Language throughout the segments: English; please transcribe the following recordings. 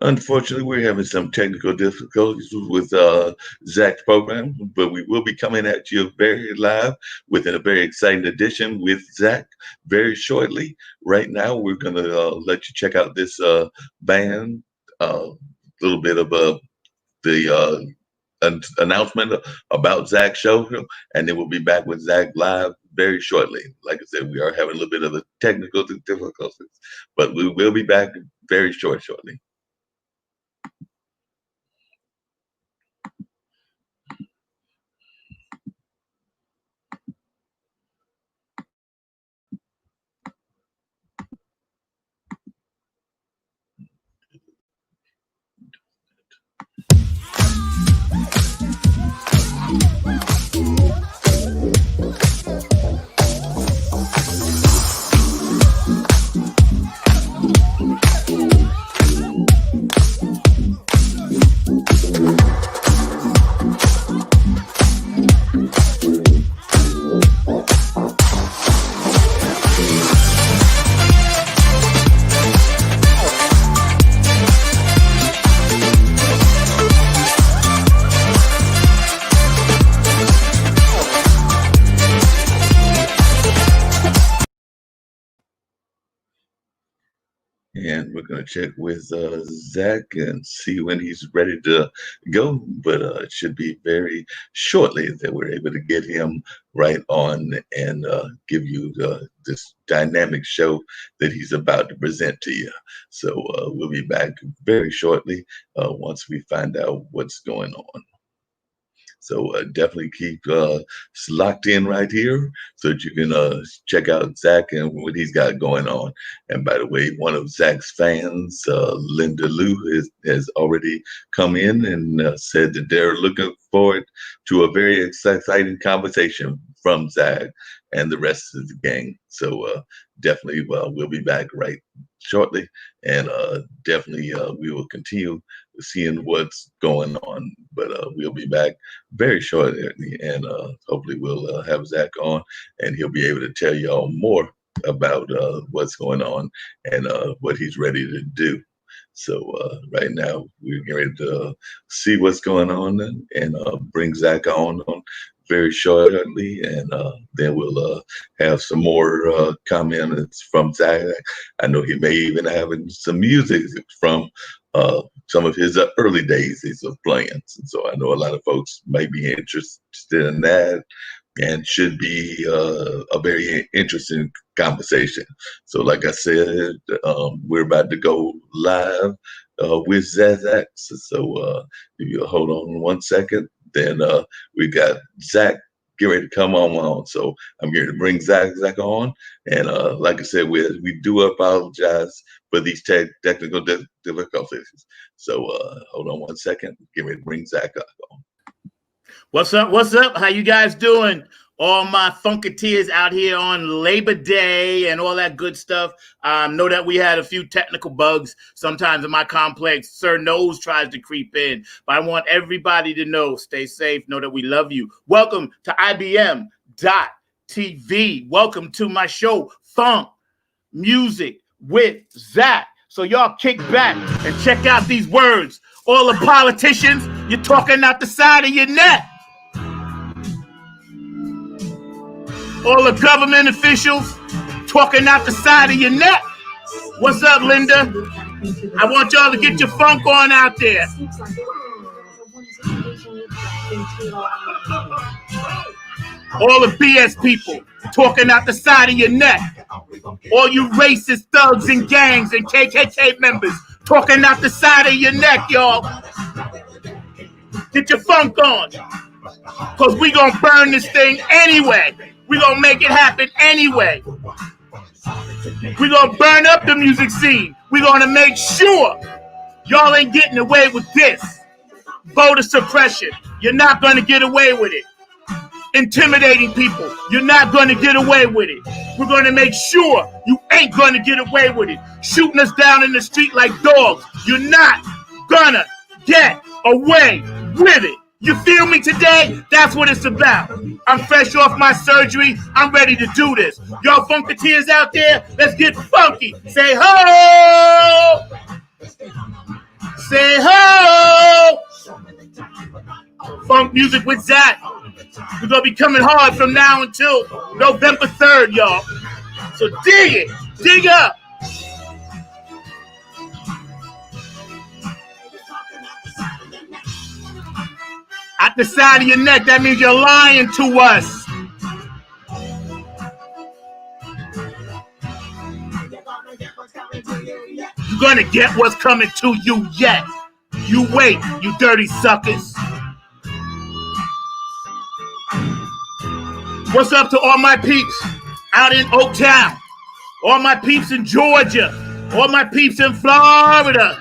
Unfortunately, we're having some technical difficulties with Zack's program, but we will be coming at you very live with a very exciting edition with Zack very shortly. Right now, we're going to let you check out this band, a little bit of the announcement about Zack's show, and then we'll be back with Zack live very shortly. Like I said, we are having a little bit of a technical difficulties, but we will be back very shortly. And we're going to check with Zack and see when he's ready to go. But it should be very shortly that we're able to get him right on and give you this dynamic show that he's about to present to you. So we'll be back very shortly once we find out what's going on. So definitely keep locked in right here so that you can check out Zack and what he's got going on. And by the way, one of Zack's fans, Linda Lou, has already come in and said that they're looking forward to a very exciting conversation from Zack and the rest of the gang. So definitely we'll be back right shortly, and definitely we will continue seeing what's going on. But we'll be back very shortly, and hopefully we'll have Zack on, and he'll be able to tell y'all more about what's going on and what he's ready to do. So right now we're getting ready to see what's going on and bring Zack on very shortly, and then we'll have some more comments from Zack. I know he may even have some music from some of his early days of playing. And so I know a lot of folks may be interested in that, and should be a very interesting conversation. So like I said, we're about to go live with Zack. So if you hold on 1 second, then we got Zack get ready to come on. So I'm here to bring Zack on. And like I said, we do apologize for these technical difficulties. So hold on 1 second, get ready to bring Zack on. What's up? What's up? How you guys doing? All my Funketeers out here on Labor Day and all that good stuff. Know that we had a few technical bugs sometimes in my complex. Sir Nose tries to creep in. But I want everybody to know, stay safe. Know that we love you. Welcome to IBM.TV. Welcome to my show, Funk Music with Zack. So y'all kick back and check out these words. All the politicians, you're talking out the side of your neck. All the government officials talking out the side of your neck. What's up, Linda? I want y'all to get your funk on out there. All the BS people talking out the side of your neck. All you racist thugs and gangs and KKK members talking out the side of your neck, y'all. Get your funk on. Because we going to burn this thing anyway. We going to make it happen anyway. We going to burn up the music scene. We going to make sure y'all ain't getting away with this. Voter suppression. You're not going to get away with it. Intimidating people. You're not going to get away with it. We're going to make sure you ain't going to get away with it. Shooting us down in the street like dogs. You're not going to get away with it. You feel me today? That's what it's about. I'm fresh off my surgery. I'm ready to do this. Y'all Funketeers out there, let's get funky. Say ho! Funk Music with Zack. We're going to be coming hard from now until November 3rd, y'all. So dig it. Dig up. At the side of your neck, that means you're lying to us. You're gonna get what's coming to you yet. You wait, you dirty suckers. What's up to all my peeps out in Oaktown? All my peeps in Georgia. All my peeps in Florida.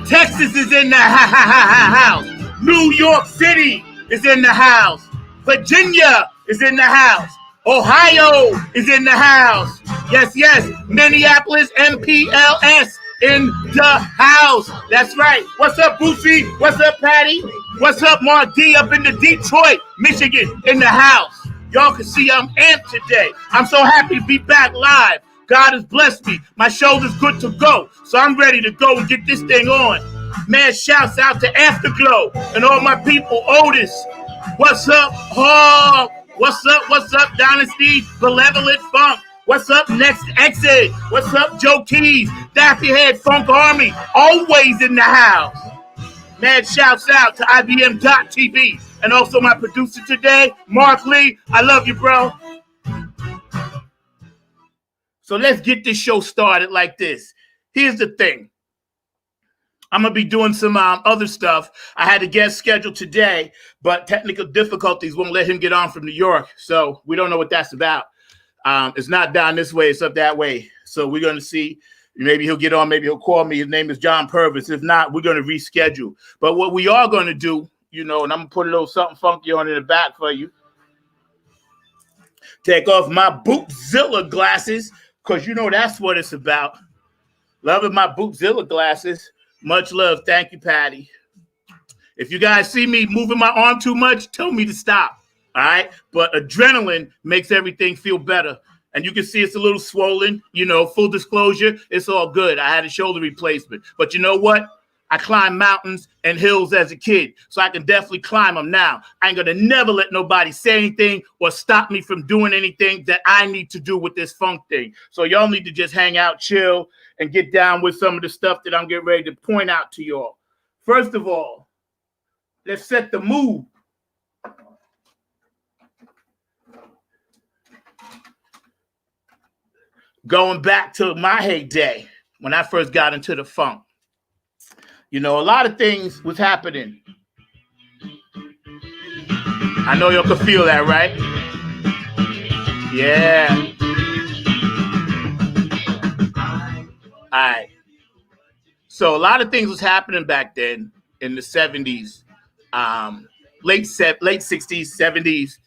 Texas is in the house. New York City is in the house. Virginia is in the house. Ohio is in the house. Yes, yes. Minneapolis, MPLS in the house. That's right. What's up, Boosie? What's up, Patty? What's up, Mark D up in the Detroit, Michigan in the house? Y'all can see I'm amped today. I'm so happy to be back live. God has blessed me. My shoulder's good to go. So I'm ready to go and get this thing on. Man, shouts out to Afterglow and all my people. Otis, what's up? Hog, what's up? What's up, Dynasty? Benevolent Funk. What's up, Next Exit? What's up, Joe Keys? Daffy Head Funk Army. Always in the house. Man, shouts out to IBM.TV and also my producer today, Mark Lee. I love you, bro. So let's get this show started like this. Here's the thing. I'm going to be doing some other stuff. I had a guest scheduled today, but technical difficulties won't let him get on from New York. So we don't know what that's about. It's not down this way. It's up that way. So we're going to see. Maybe he'll get on. Maybe he'll call me. His name is John Purvis. If not, we're going to reschedule. But what we are going to do, and I'm going to put a little something funky on in the back for you. Take off my Bootzilla glasses because that's what it's about. Loving my Bootzilla glasses. Much love. Thank you, Patty. If you guys see me moving my arm too much, tell me to stop. All right? But adrenaline makes everything feel better. And you can see it's a little swollen. Full disclosure, it's all good. I had a shoulder replacement. But you know what? I climbed mountains and hills as a kid, so I can definitely climb them now. I ain't going to never let nobody say anything or stop me from doing anything that I need to do with this funk thing. So y'all need to just hang out, chill, and get down with some of the stuff that I'm getting ready to point out to y'all. First of all, let's set the mood. Going back to my heyday when I first got into the funk. A lot of things was happening. I know y'all can feel that, right? Yeah. All right. So a lot of things was happening back then in the 70s, late 60s, 70s,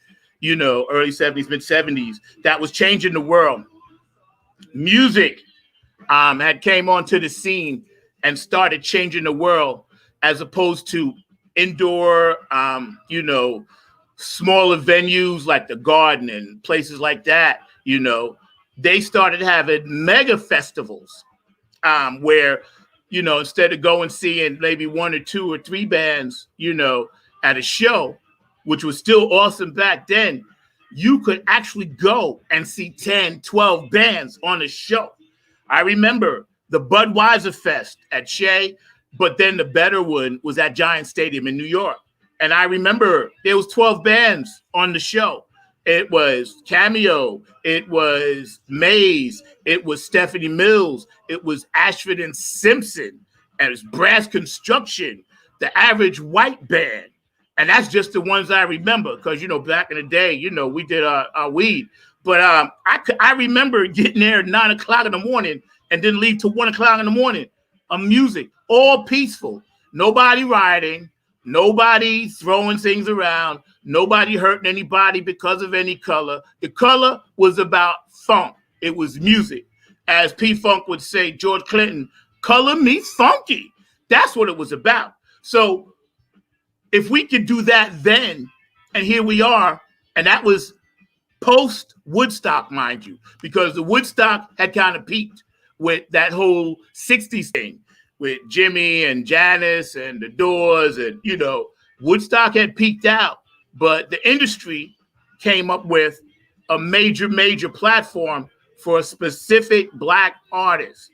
early 70s, mid 70s, that was changing the world. Music had came onto the scene and started changing the world, as opposed to indoor, smaller venues like the Garden and places like that. They started having mega festivals where, instead of going seeing maybe one or two or three bands, at a show, which was still awesome back then, you could actually go and see 10, 12 bands on a show. I remember the Budweiser Fest at Shea, but then the better one was at Giant Stadium in New York. And I remember there was 12 bands on the show. It was Cameo, it was Maze, it was Stephanie Mills, it was Ashford and Simpson, and it was Brass Construction, the Average White Band. And that's just the ones I remember because, back in the day, we did our weed. But I remember getting there at 9 o'clock in the morning and didn't leave till 1 o'clock in the morning. Music, all peaceful. Nobody rioting, nobody throwing things around, nobody hurting anybody because of any color. The color was about funk. It was music. As P-Funk would say, George Clinton, color meets funky. That's what it was about. So if we could do that then, and here we are, and that was post-Woodstock, mind you, because the Woodstock had kind of peaked with that whole 60s thing with Jimmy and Janice and the Doors, and Woodstock had peaked out. but the industry came up with a major platform for a specific black artist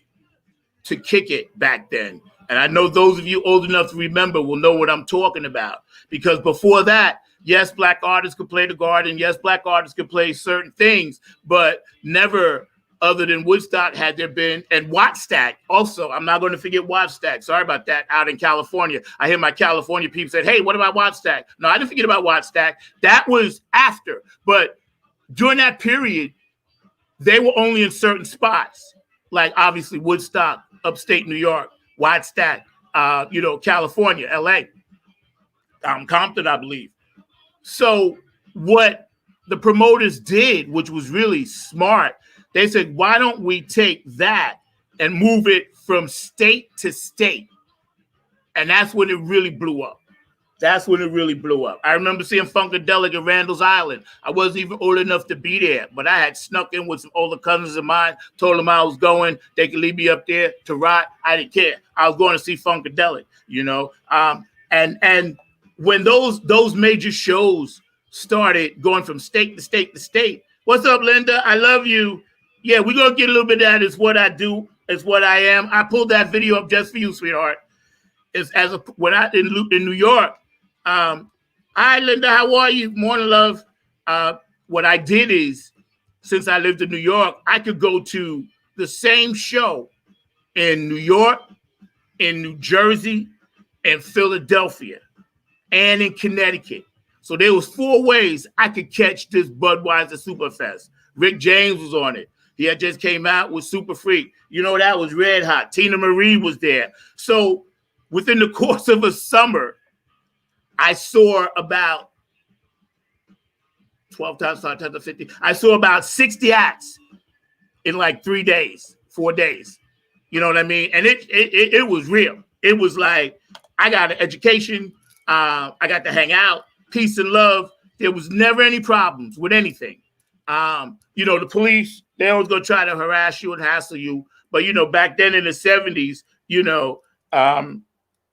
to kick it back then. And I know those of you old enough to remember will know what I'm talking about. Because before that, yes, black artists could play the garden. Yes, black artists could play certain things, but never other than Woodstock had there been, and Wattstack also. I'm not going to forget Wattstack. Sorry about that, out in California. I hear my California people said, hey, what about Wattstack? No, I didn't forget about Wattstack. That was after. But during that period, they were only in certain spots, like obviously Woodstock, upstate New York, Wattstack, California, LA, Compton, I believe. So what the promoters did, which was really smart, they said, why don't we take that and move it from state to state? And that's when it really blew up. That's when it really blew up. I remember seeing Funkadelic at Randall's Island. I wasn't even old enough to be there, but I had snuck in with some older cousins of mine, told them I was going. They could leave me up there to rock. I didn't care. I was going to see Funkadelic, And when those major shows started going from state to state to state, what's up, Linda? I love you. Yeah, we're going to get a little bit of that. It's what I do. It's what I am. I pulled that video up just for you, sweetheart. When I in New York, hi, Linda, how are you? Morning, love. What I did is, since I lived in New York, I could go to the same show in New York, in New Jersey, in Philadelphia, and in Connecticut. So there was 4 ways I could catch this Budweiser Superfest. Rick James was on it. He had just came out with Super Freak. That was red hot. Tina Marie was there. So within the course of a summer, I saw about 12 times 5 times 50. I saw about 60 acts in like 3 days, 4 days. You know what I mean? And it was real. It was like, I got an education. I got to hang out, peace and love. There was never any problems with anything. The police, they always going to try to harass you and hassle you. But, back then in the 70s,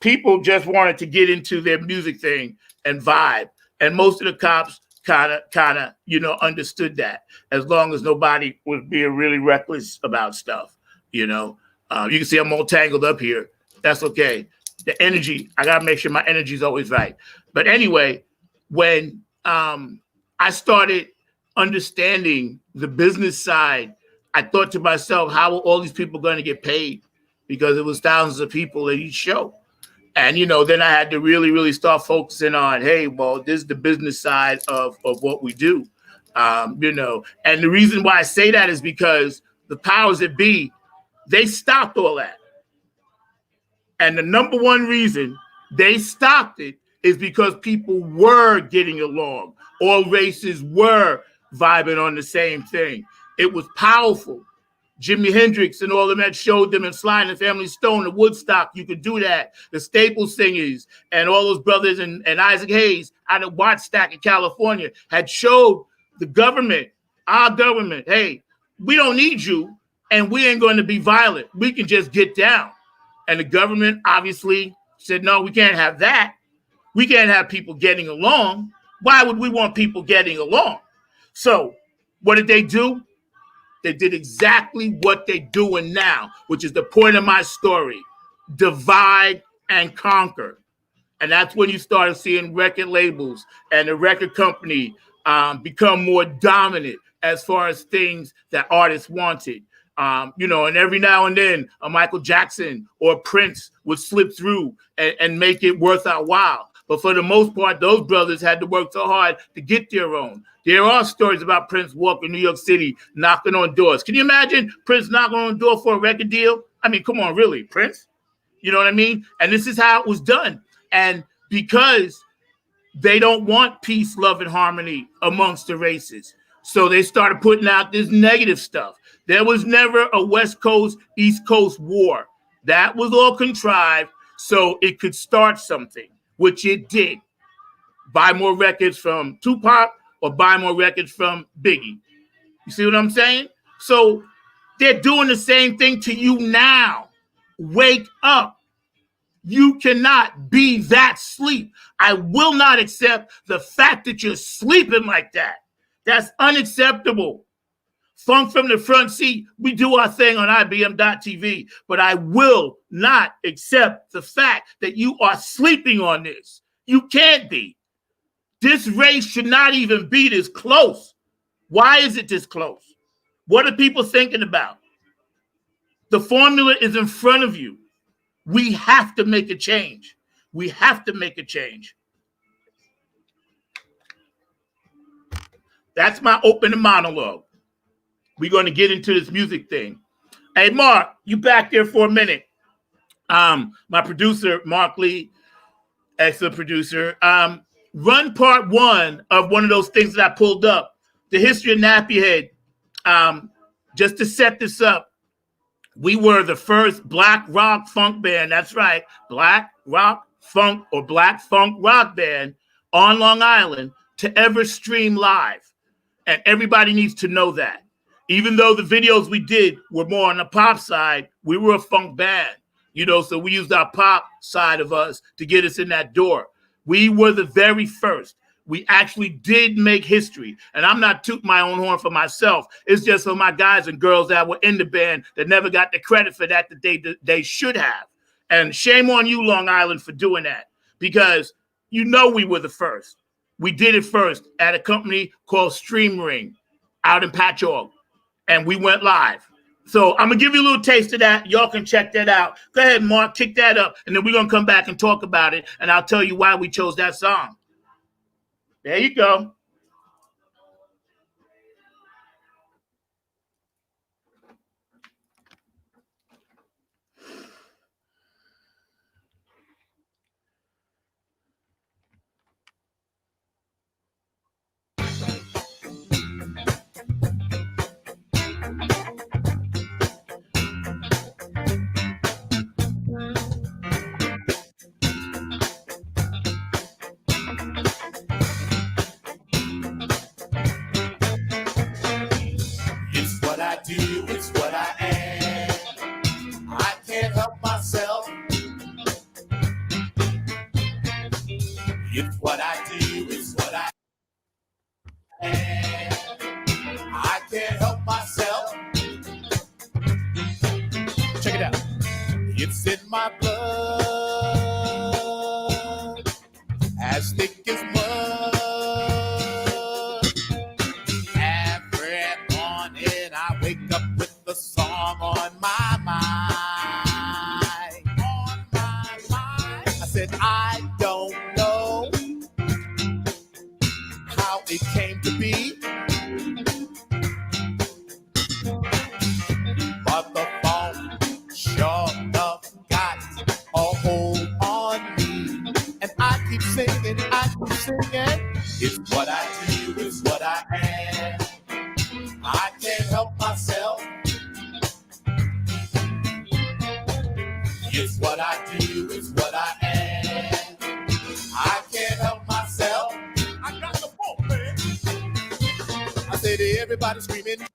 people just wanted to get into their music thing and vibe. And most of the cops kind of, understood that, as long as nobody was being really reckless about stuff. You can see I'm all tangled up here. That's okay. The energy, I got to make sure my energy is always right. But anyway, when I started understanding the business side, I thought to myself, how are all these people going to get paid? Because it was thousands of people at each show. And, then I had to really, really start focusing on, hey, well, this is the business side of what we do, And the reason why I say that is because the powers that be, they stopped all that. And the number one reason they stopped it is because people were getting along. All races were vibing on the same thing. It was powerful. Jimi Hendrix and all of that showed them, and Sly and the Family Stone, the Woodstock, you could do that. The Staple Singers and all those brothers and Isaac Hayes out of Wattstack in California had showed the government, our government, hey, we don't need you and we ain't going to be violent. We can just get down. And the government obviously said, no, we can't have that. We can't have people getting along. Why would we want people getting along? So what did they do? They did exactly what they're doing now, which is the point of my story. Divide and conquer. And that's when you started seeing record labels and the record company become more dominant as far as things that artists wanted. And every now and then a Michael Jackson or Prince would slip through and make it worth our while. But for the most part, those brothers had to work so hard to get their own. There are stories about Prince walking New York City, knocking on doors. Can you imagine Prince knocking on a door for a record deal? I mean, come on, really, Prince? You know what I mean? And this is how it was done. And because they don't want peace, love, and harmony amongst the races, so they started putting out this negative stuff. There was never a West Coast, East Coast war. That was all contrived so it could start something, which it did. Buy more records from Tupac or buy more records from Biggie. You see what I'm saying? So they're doing the same thing to you now. Wake up. You cannot be that sleep. I will not accept the fact that you're sleeping like that. That's unacceptable. Funk from the front seat, we do our thing on IBM.TV, but I will not accept the fact that you are sleeping on this. You can't be. This race should not even be this close. Why is it this close? What are people thinking about? The formula is in front of you. We have to make a change. We have to make a change. That's my opening monologue. We're going to get into this music thing. Hey, Mark, you back there for a minute. My producer, Mark Lee, excellent producer. Run part one of one of those things that I pulled up, the history of Nappy Head. Just to set this up, we were the first black rock funk band. That's right, black rock funk or black funk rock band on Long Island to ever stream live. And everybody needs to know that. Even though the videos we did were more on the pop side, we were a funk band, so we used our pop side of us to get us in that door. We were the very first. We actually did make history. And I'm not tooting my own horn for myself. It's just for my guys and girls that were in the band that never got the credit for that they should have. And shame on you, Long Island, for doing that. Because we were the first. We did it first at a company called Stream Ring out in Patchogue. And we went live. So I'm going to give you a little taste of that. Y'all can check that out. Go ahead, Mark, kick that up. And then we're going to come back and talk about it. And I'll tell you why we chose that song. There you go. It's what I am. I can't help myself. It's what I do, it's what I am. I can't help myself. Check it out. It's in my blood, as thick as mud. Song on my mind, I said, I don't know how it came to be, but the phone sure enough got a hold on me, and I keep singing, it's what I do, it's what I am, I can't help myself. It's what I do, it's what I am. I can't help myself. I got the phone, man. I say to everybody screaming.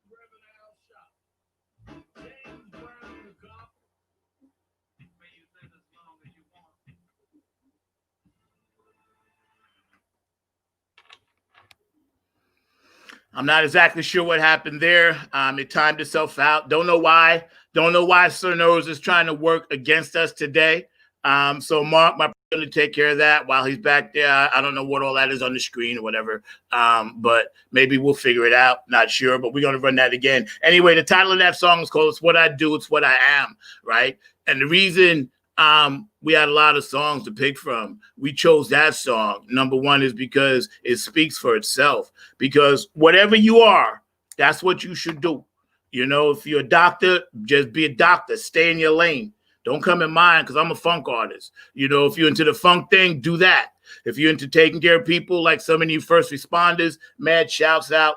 I'm not exactly sure what happened there. It timed itself out. Don't know why. Don't know why Sir Nose is trying to work against us today. So Mark, my going to take care of that while he's back there. I don't know what all that is on the screen or whatever, but maybe we'll figure it out. Not sure, but we're going to run that again. Anyway, the title of that song is called It's What I Do, It's What I Am, right? And the reason we had a lot of songs to pick from, we chose that song. Number one is because it speaks for itself. Because whatever you are, that's what you should do. If you're a doctor, just be a doctor. Stay in your lane. Don't come in mine because I'm a funk artist. If you're into the funk thing, do that. If you're into taking care of people like some of you first responders, mad shouts out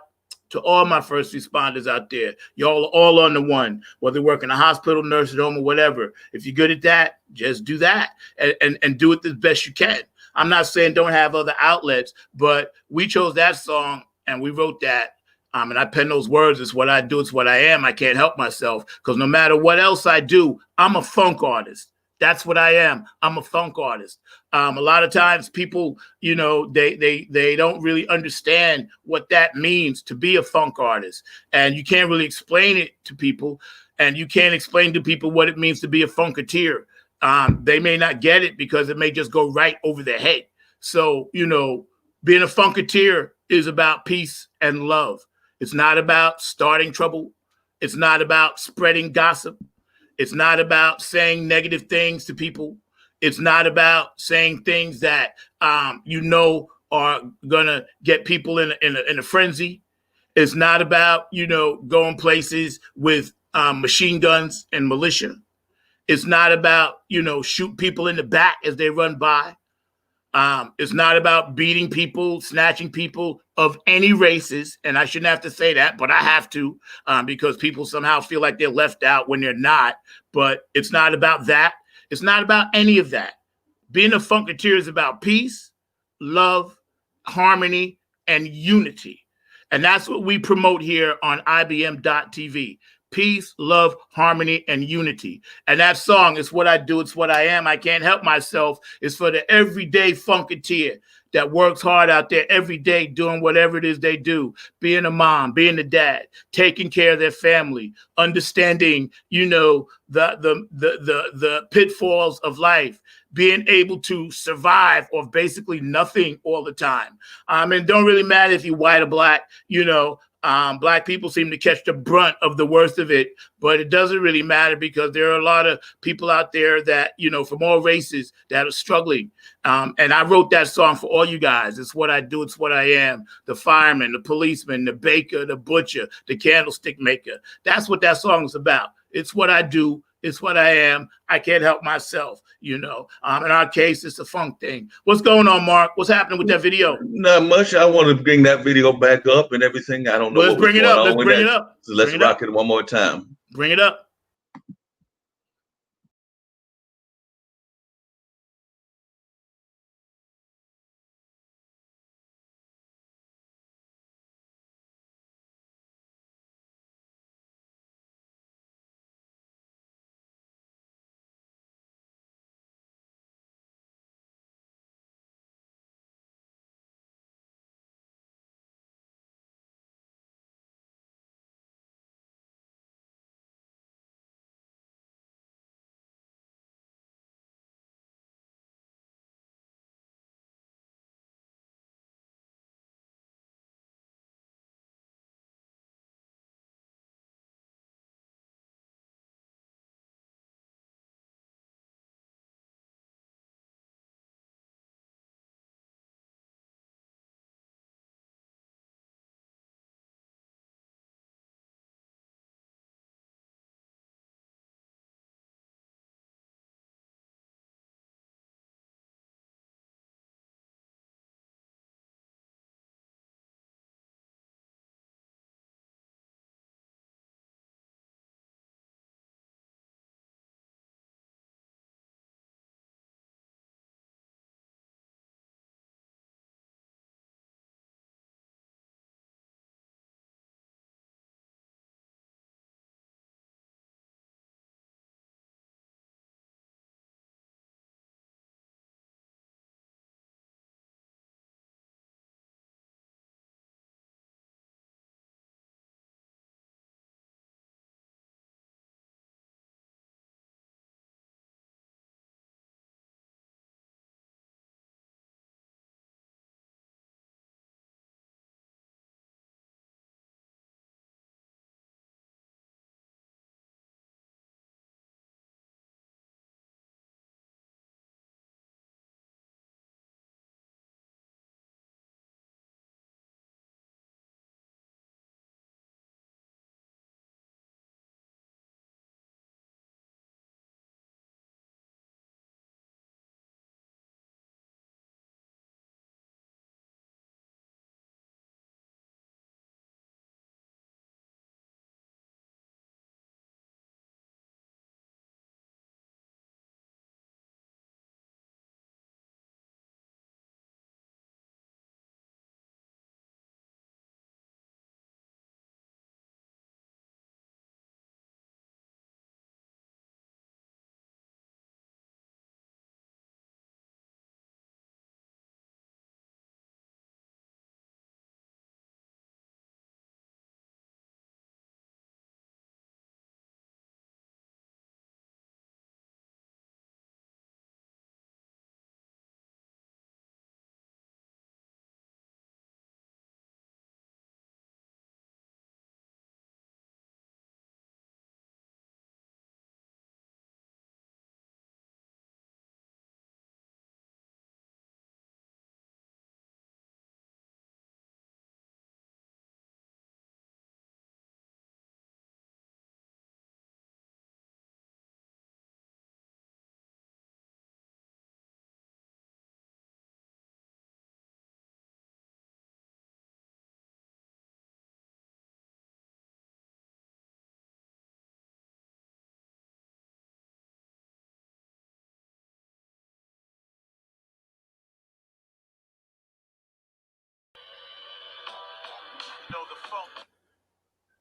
to all my first responders out there. Y'all are all on the one, whether you work in a hospital, nursing home, or whatever. If you're good at that, just do that and do it the best you can. I'm not saying don't have other outlets, but we chose that song and we wrote that. And I pen those words. It's what I do. It's what I am. I can't help myself because no matter what else I do, I'm a funk artist. That's what I am. I'm a funk artist. A lot of times people, they don't really understand what that means to be a funk artist, and you can't really explain it to people, and you can't explain to people what it means to be a funketeer. They may not get it because it may just go right over their head. So, being a funketeer is about peace and love. It's not about starting trouble. It's not about spreading gossip. It's not about saying negative things to people. It's not about saying things that are gonna get people in a frenzy. It's not about going places with machine guns and militia. It's not about shoot people in the back as they run by. It's not about beating people, snatching people of any races. And I shouldn't have to say that, but I have to, because people somehow feel like they're left out when they're not. But it's not about that. It's not about any of that. Being a funketeer is about peace, love, harmony, and unity. And that's what we promote here on IBM.TV. Peace, love, harmony, and unity. And that song is what I do. It's what I am. I can't help myself. It's for the everyday funketeer that works hard out there every day doing whatever it is they do, being a mom, being a dad, taking care of their family, understanding, the pitfalls of life, being able to survive off basically nothing all the time. And don't really matter if you're white or black, black people seem to catch the brunt of the worst of it, but it doesn't really matter because there are a lot of people out there that, from all races that are struggling. And I wrote that song for all you guys. It's what I do. It's what I am. The fireman, the policeman, the baker, the butcher, the candlestick maker. That's what that song is about. It's what I do. It's what I am. I can't help myself, In our case, it's a funk thing. What's going on, Mark? What's happening with that video? Not much. I want to bring that video back up and everything. I don't know Well, let's what was bring it going up. on Let's with bring that. it up. So let's rock it one more time. Bring it up.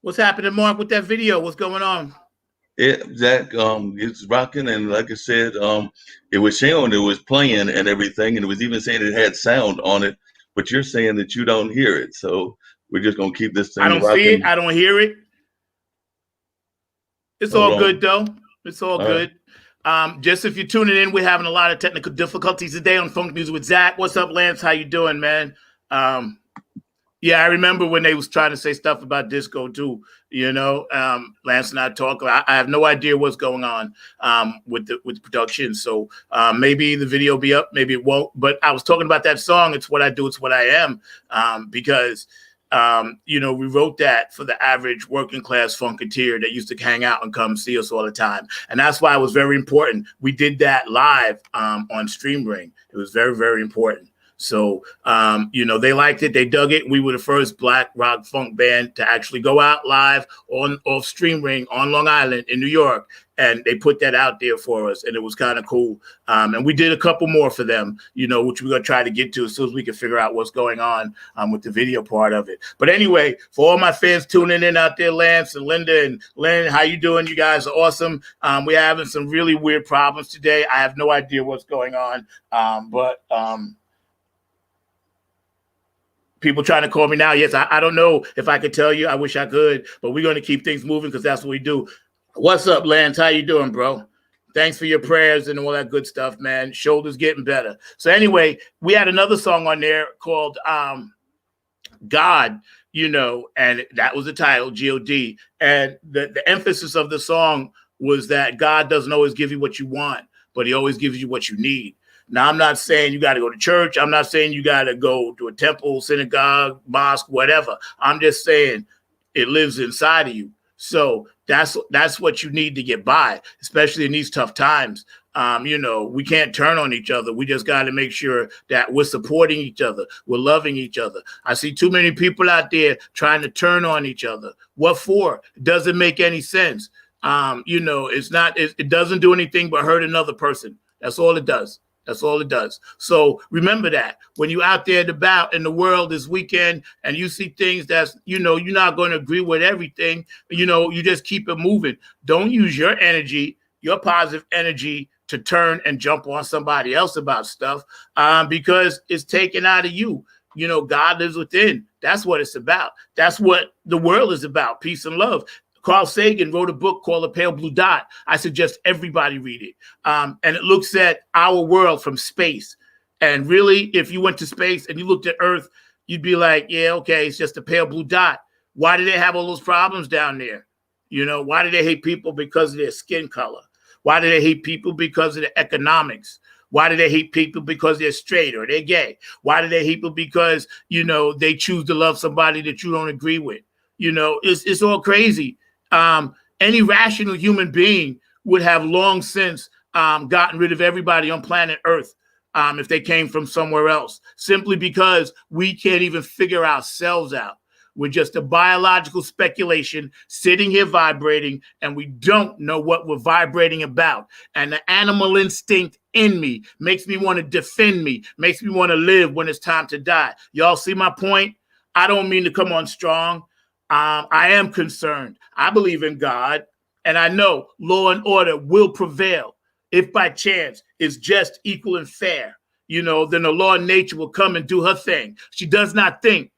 What's happening, Mark, with that video? What's going on? Yeah, Zach, it's rocking, and like I said, it was showing, it was playing and everything, and it was even saying it had sound on it, but you're saying that you don't hear it, so we're just gonna keep this I thing don't see it. rocking. I don't hear it. It's Hold all good, on. though. It's all All right. good. Just if you're tuning in, we're having a lot of technical difficulties today on Funk Music with Zack. What's up, Lance? How you doing, man? Yeah, I remember when they was trying to say stuff about disco too. Lance and I talk. I have no idea what's going on with the production. So maybe the video will be up, maybe it won't. But I was talking about that song. It's what I do. It's what I am. Because we wrote that for the average working class funketeer that used to hang out and come see us all the time. And that's why it was very important. We did that live on Streamring. It was very, very important. So, they liked it. They dug it. We were the first black rock funk band to actually go out live off Streamring on Long Island in New York. And they put that out there for us. And it was kind of cool. And we did a couple more for them, which we're going to try to get to as soon as we can figure out what's going on with the video part of it. But anyway, for all my fans tuning in out there, Lance and Linda and Lynn, how you doing? You guys are awesome. We're having some really weird problems today. I have no idea what's going on. But people trying to call me now. Yes, I don't know if I could tell you. I wish I could, but we're going to keep things moving because that's what we do. What's up, Lance? How you doing, bro? Thanks for your prayers and all that good stuff, man. Shoulders getting better. So anyway, we had another song on there called God, and that was the title, G-O-D. And the emphasis of the song was that God doesn't always give you what you want, but he always gives you what you need. Now, I'm not saying you got to go to church. I'm not saying you got to go to a temple, synagogue, mosque, whatever. I'm just saying it lives inside of you. So that's what you need to get by, especially in these tough times. We can't turn on each other. We just got to make sure that we're supporting each other. We're loving each other. I see too many people out there trying to turn on each other. What for? It doesn't make any sense. It doesn't do anything but hurt another person. That's all it does. That's all it does. So remember that when you're out there about in the world this weekend and you see things that's, you're not going to agree with everything, you just keep it moving. Don't use your energy, your positive energy to turn and jump on somebody else about stuff because it's taken out of you. God lives within. That's what it's about. That's what the world is about. Peace and love. Carl Sagan wrote a book called A Pale Blue Dot. I suggest everybody read it. And it looks at our world from space. And really, if you went to space and you looked at Earth, you'd be like, yeah, okay, it's just a pale blue dot. Why do they have all those problems down there? Why do they hate people because of their skin color? Why do they hate people because of their economics? Why do they hate people because they're straight or they're gay? Why do they hate people because, they choose to love somebody that you don't agree with? It's all crazy. Any rational human being would have long since gotten rid of everybody on planet Earth if they came from somewhere else, simply because we can't even figure ourselves out. We're just a biological speculation sitting here vibrating, and we don't know what we're vibrating about. And the animal instinct in me makes me want to defend me, makes me want to live when it's time to die. Y'all see my point? I don't mean to come on strong. I am concerned. I believe in God, and I know law and order will prevail. If by chance it's just, equal, and fair, then the law of nature will come and do her thing. She does not think.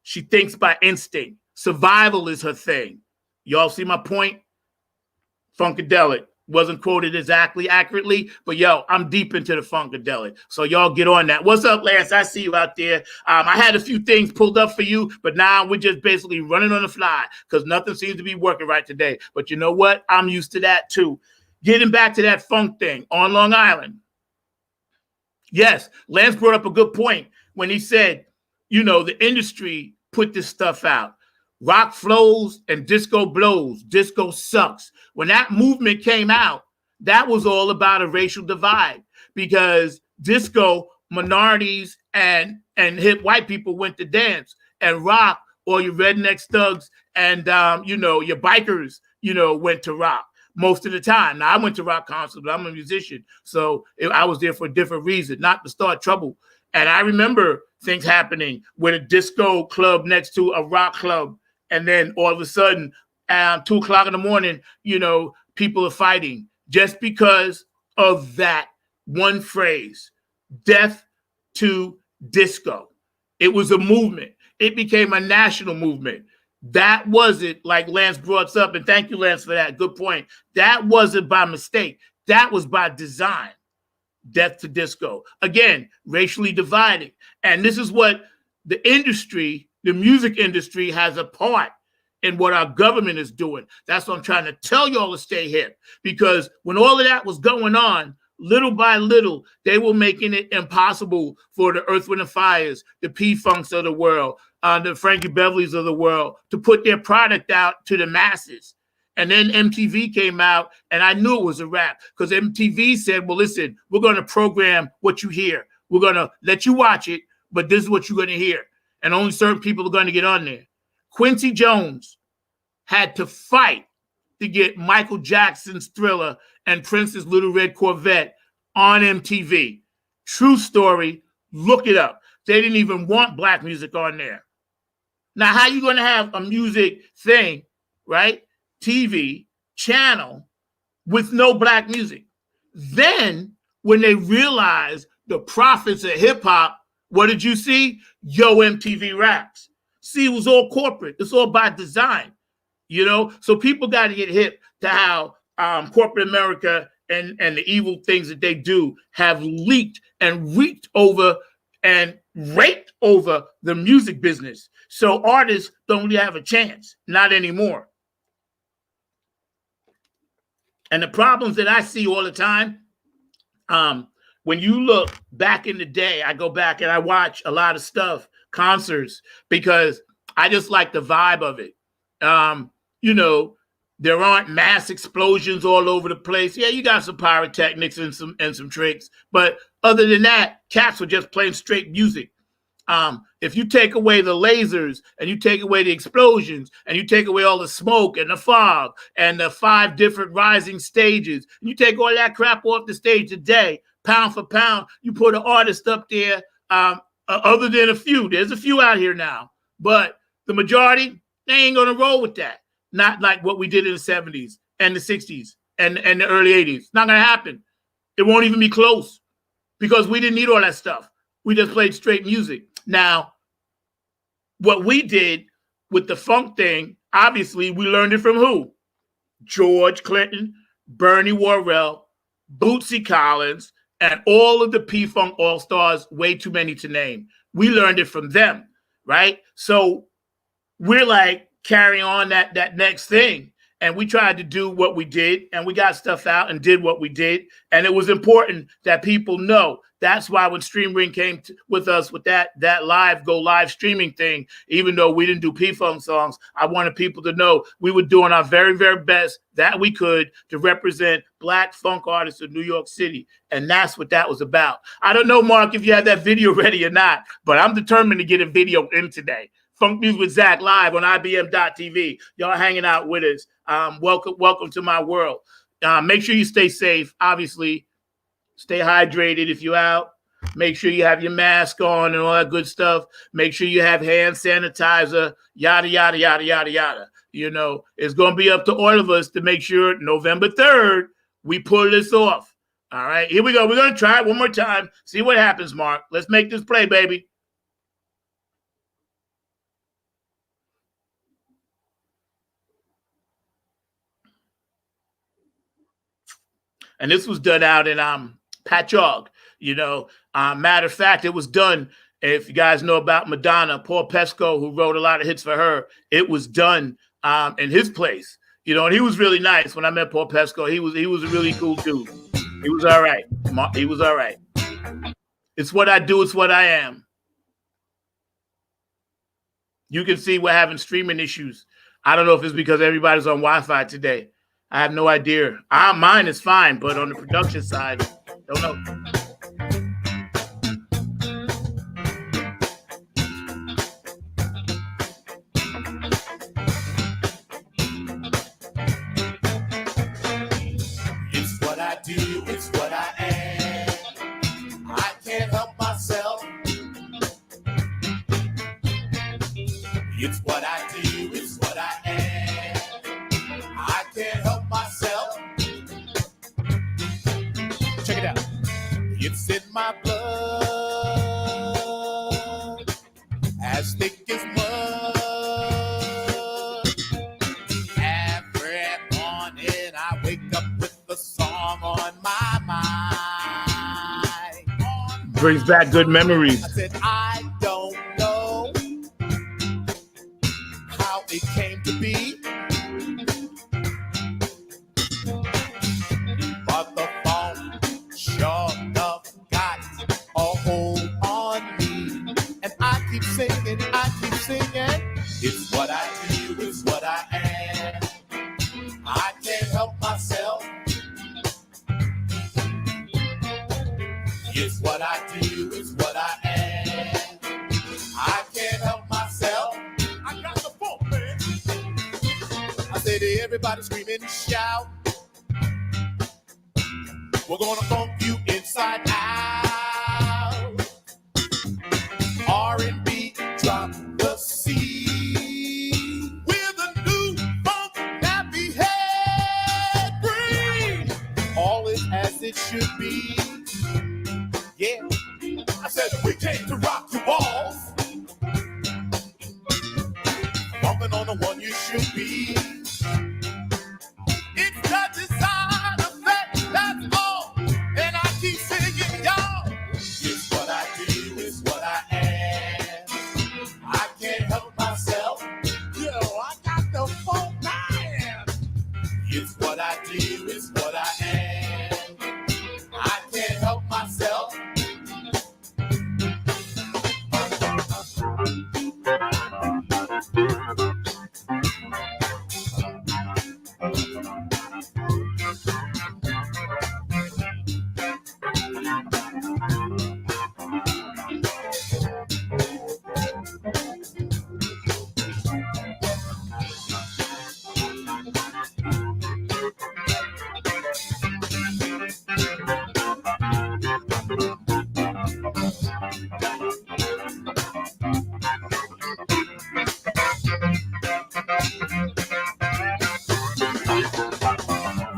She thinks by instinct. Survival is her thing. Y'all see my point? Funkadelic. Wasn't quoted exactly accurately, but I'm deep into the Funkadelic. So y'all get on that. What's up, Lance? I see you out there. I had a few things pulled up for you, but now we're just basically running on the fly because nothing seems to be working right today. But you know what? I'm used to that too. Getting back to that funk thing on Long Island. Yes, Lance brought up a good point when he said, the industry put this stuff out. Rock flows and disco blows. Disco sucks. When that movement came out, that was all about a racial divide because disco minorities and hip white people went to dance, and rock, or your redneck thugs and your bikers, went to rock. most of the time. Now, I went to rock concerts, but I'm a musician, so I was there for a different reason, not to start trouble. And I remember things happening with a disco club next to a rock club, and then all of a sudden, 2 o'clock in the morning, people are fighting just because of that one phrase, death to disco. It was a movement. It became a national movement. That wasn't, like Lance brought up, and thank you, Lance, for that. Good point. That wasn't by mistake. That was by design. Death to disco. Again, racially divided. And this is what the industry, the music industry, has a part in what our government is doing. That's what I'm trying to tell y'all to stay hip. Because when all of that was going on, little by little, they were making it impossible for the Earth, Wind, and Fires, the P-Funks of the world, the Frankie Beverleys of the world, to put their product out to the masses. And then MTV came out, and I knew it was a wrap, because MTV said, well, listen, we're going to program what you hear. We're going to let you watch it, but this is what you're going to hear. And only certain people are going to get on there. Quincy Jones had to fight to get Michael Jackson's Thriller and Prince's Little Red Corvette on MTV. True story. Look it up. They didn't even want black music on there. Now, how you going to have a music thing, right? TV channel with no black music? Then, when they realized the profits of hip hop, what did you see? Yo, MTV Raps. See, it was all corporate. It's all by design, So people got to get hip to how corporate America and the evil things that they do have leaked and reeked over and raped over the music business. So artists don't really have a chance, not anymore. And the problems that I see all the time, when you look back in the day, I go back and I watch a lot of stuff, concerts, because I just like the vibe of it. There aren't mass explosions all over the place. Yeah, you got some pyrotechnics and some tricks, but other than that, cats were just playing straight music. If you take away the lasers and you take away the explosions and you take away all the smoke and the fog and the 5 different rising stages, and you take all that crap off the stage today, pound for pound, you put an artist up there, other than a few. There's a few out here now, but the majority, they ain't going to roll with that. Not like what we did in the 70s and the 60s and the early 80s. Not going to happen. It won't even be close because we didn't need all that stuff. We just played straight music. Now, what we did with the funk thing, obviously, we learned it from who? George Clinton, Bernie Worrell, Bootsy Collins, and all of the P-Funk All-Stars, way too many to name. We learned it from them, right? So we're like carrying on that next thing. And we tried to do what we did, and we got stuff out and did what we did. And it was important that people know. That's why when Streamring came with us with that live streaming thing, even though we didn't do P-Funk songs, I wanted people to know we were doing our very, very best that we could to represent Black funk artists in New York City. And that's what that was about. I don't know, Mark, if you have that video ready or not, but I'm determined to get a video in today. Funk Music with Zack live on IBM.TV. Y'all hanging out with us. Welcome to my world. Make sure you stay safe. Obviously, stay hydrated if you're out. Make sure you have your mask on and all that good stuff. Make sure you have hand sanitizer, yada, yada, yada, yada, yada. It's going to be up to all of us to make sure November 3rd, we pull this off. All right, here we go. We're going to try it one more time. See what happens, Mark. Let's make this play, baby. And this was done out in Patchogue, Matter of fact, it was done, if you guys know about Madonna, Paul Pesco, who wrote a lot of hits for her, it was done in his place. And he was really nice. When I met Paul Pesco, he was a really cool dude. He was all right. He was all right. It's what I do. It's what I am. You can see we're having streaming issues. I don't know if it's because everybody's on Wi-Fi today. I have no idea. Mine is fine, but on the production side, don't know. It's what I do, it's what I am. I can't help myself. Check it out. It's in my blood, as thick as mud. Every morning I wake up with a song on my mind. Brings back good memories. I said, I don't know how it came to be, but the phone sure enough got a hold on me. And I keep singing, it's what I do, it's what I am. I can't help myself. It's what I do, it's what I am. I can't help myself. I got the funk, man. I say to everybody scream and shout, we're gonna funk you inside out. R&B, drop the C with a new funk nappy head. Bring all is as it should be. Yeah, I said we came to rock you balls. Bumping on the one you should be. It's the design effect, that's all. And I keep singing, y'all. It's what I do, it's what I am. I can't help myself. Yo, I got the funk man. It's what I do, it's what I am. I can't help myself.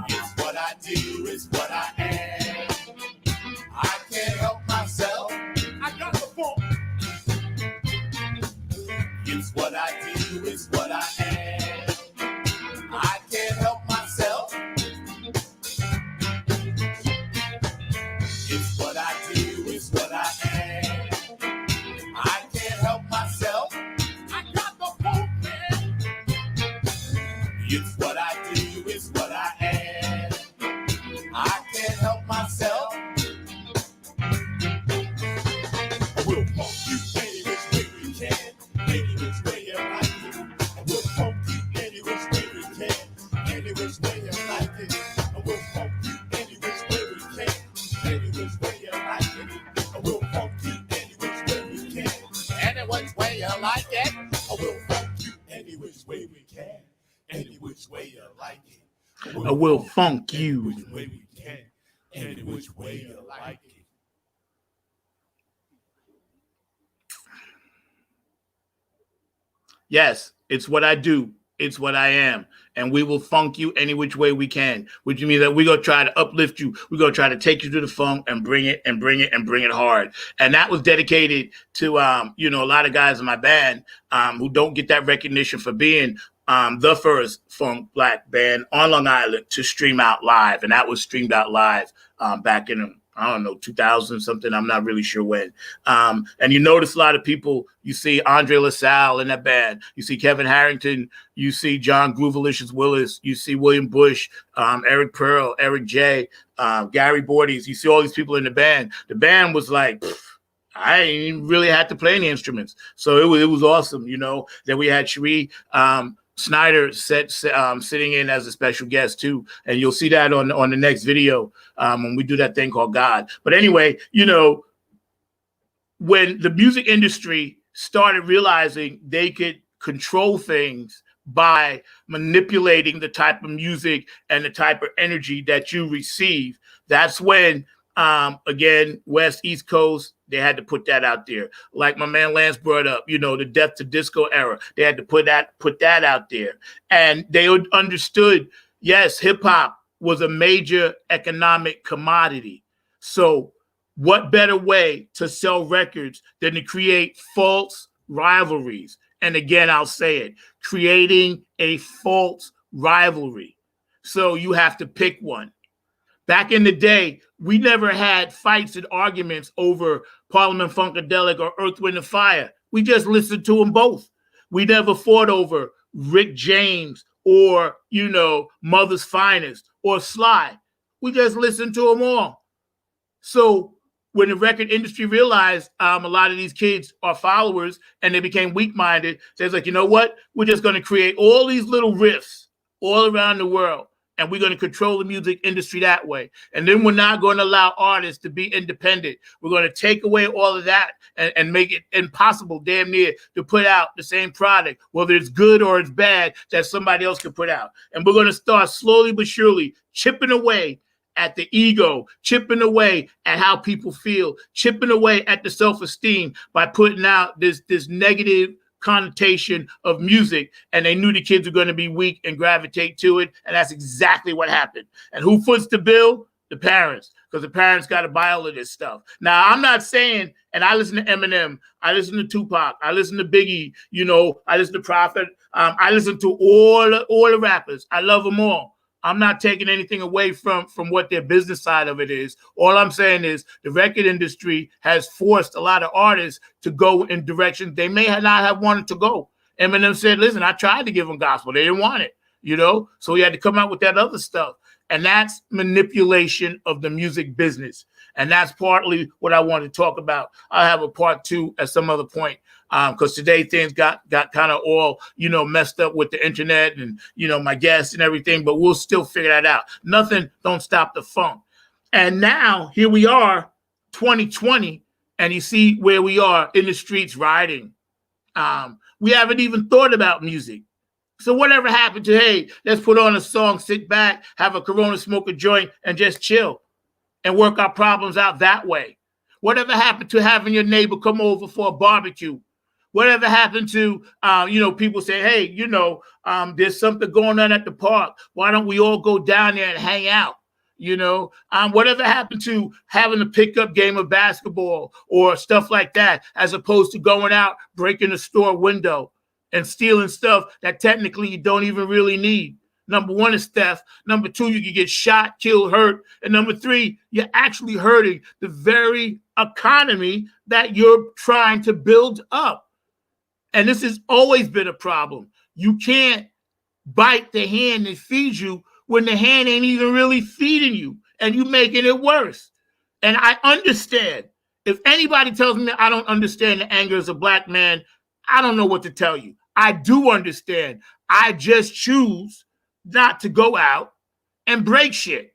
It's what I do, it's what I am. I can't help myself. I got the funk. It's what I do, it's what I am. I can't help myself. It's what I do, it's what I am. I can't help myself. I got the funk, man. It's what I do, it's what I am. I can't help myself. We'll funk you any which way we can, any which way you like it. We'll funk you any which way we can, any which way you like it. We'll funk you any which way we can, any which way you like it. We'll funk you any which way we can, any which way you like it. We'll funk you any which way we can, any which way you like it. I will funk you. Which way we can, any which way you like it. Yes, it's what I do. It's what I am. And we will funk you any which way we can, which means that we're going to try to uplift you. We're going to try to take you to the funk and bring it and bring it and bring it hard. And that was dedicated to, a lot of guys in my band who don't get that recognition for being the first funk black band on Long Island to stream out live. And that was streamed out live back in, 2000 something. I'm not really sure when. And you notice a lot of people, you see Andre LaSalle in that band. You see Kevin Harrington. You see John Groovalicious Willis. You see William Bush, Eric Pearl, Eric J, Gary Bordes. You see all these people in the band. The band was like, I ain't really had to play any instruments. So it was awesome, Then we had Cherie Snyder sitting in as a special guest too, and you'll see that on the next video when we do that thing called God. But anyway, when the music industry started realizing they could control things by manipulating the type of music and the type of energy that you receive, that's when Again, West, East Coast, they had to put that out there. Like my man Lance brought up, the death to disco era. They had to put that out there. And they understood, yes, hip hop was a major economic commodity. So what better way to sell records than to create false rivalries? And again, I'll say it, creating a false rivalry. So you have to pick one. Back in the day, we never had fights and arguments over Parliament Funkadelic or Earth, Wind, and Fire. We just listened to them both. We never fought over Rick James or, Mother's Finest or Sly. We just listened to them all. So when the record industry realized a lot of these kids are followers and they became weak-minded, they was like, you know what? We're just going to create all these little riffs all around the world. And we're going to control the music industry that way. And then we're not going to allow artists to be independent. We're going to take away all of that and make it impossible, damn near, to put out the same product, whether it's good or it's bad, that somebody else can put out. And we're going to start slowly but surely chipping away at the ego, chipping away at how people feel, chipping away at the self-esteem by putting out this negative connotation of music, and they knew the kids were going to be weak and gravitate to it, and that's exactly what happened. And who foots the bill? The parents, because the parents got to buy all of this stuff. Now, I'm not saying, and I listen to Eminem, I listen to Tupac, I listen to Biggie, I listen to Prophet, I listen to all the rappers. I love them all. I'm not taking anything away from what their business side of it is. All I'm saying is the record industry has forced a lot of artists to go in directions they may not have wanted to go. Eminem said, listen, I tried to give them gospel. They didn't want it, So he had to come out with that other stuff. And that's manipulation of the music business. And that's partly what I want to talk about. I'll have a part 2 at some other point. Because today things got kind of all, messed up with the internet and, my guests and everything, but we'll still figure that out. Nothing don't stop the funk. And now here we are, 2020, and you see where we are in the streets riding. We haven't even thought about music. So whatever happened to, hey, let's put on a song, sit back, have a Corona, smoke a joint, and just chill and work our problems out that way? Whatever happened to having your neighbor come over for a barbecue? Whatever happened to, people say, hey, there's something going on at the park. Why don't we all go down there and hang out? Whatever happened to having a pickup game of basketball or stuff like that, as opposed to going out, breaking a store window and stealing stuff that technically you don't even really need? Number 1 is theft. Number 2, you can get shot, killed, hurt. And number 3, you're actually hurting the very economy that you're trying to build up. And this has always been a problem. You can't bite the hand that feeds you when the hand ain't even really feeding you, and you making it worse. And I understand. If anybody tells me I don't understand the anger as a black man, I don't know what to tell you. I do understand. I just choose not to go out and break shit.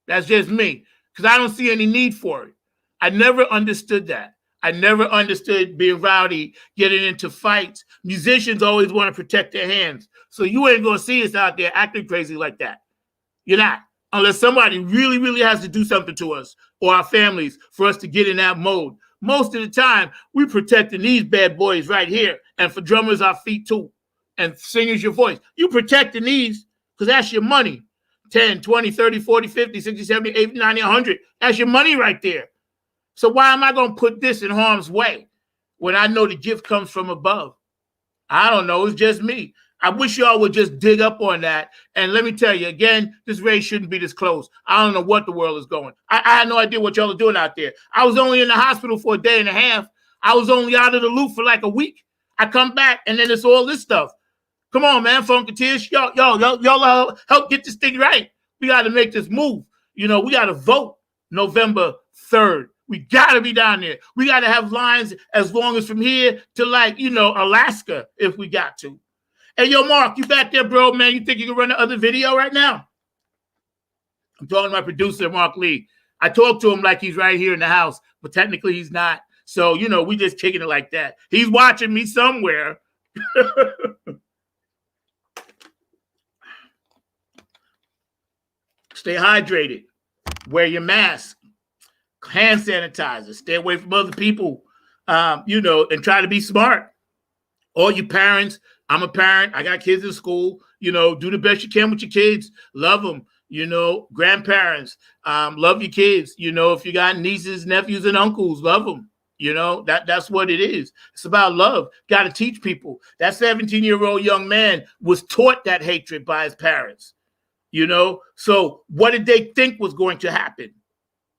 That's just me, because I don't see any need for it. I never understood that. I never understood being rowdy, getting into fights. Musicians always want to protect their hands. So you ain't going to see us out there acting crazy like that. You're not. Unless somebody really, really has to do something to us or our families for us to get in that mode. Most of the time, we protecting these bad boys right here. And for drummers, our feet too. And singers, your voice. You protecting these because that's your money. 10, 20, 30, 40, 50, 60, 70, 80, 90, 100. That's your money right there. So why am I going to put this in harm's way when I know the gift comes from above? I don't know. It's just me. I wish y'all would just dig up on that. And let me tell you, again, this race shouldn't be this close. I don't know what the world is going. I had no idea what y'all are doing out there. I was only in the hospital for a day and a half. I was only out of the loop for like a week. I come back, and then it's all this stuff. Come on, man, Funketeers. Y'all help get this thing right. We got to make this move. We got to vote November 3rd. We got to be down there. We got to have lines as long as from here to Alaska if we got to. Hey, yo, Mark, you back there, bro, man? You think you can run the other video right now? I'm talking to my producer, Mark Lee. I talk to him like he's right here in the house, but technically he's not. So, we just kicking it like that. He's watching me somewhere. Stay hydrated. Wear your mask. hand sanitizer, stay away from other people, and try to be smart. All you parents, I'm a parent, I got kids in school, do the best you can with your kids, love them, grandparents, love your kids, if you got nieces, nephews, and uncles, love them. That's what it is. It's about love. Got to teach people. That 17-year-old young man was taught that hatred by his parents. So what did they think was going to happen?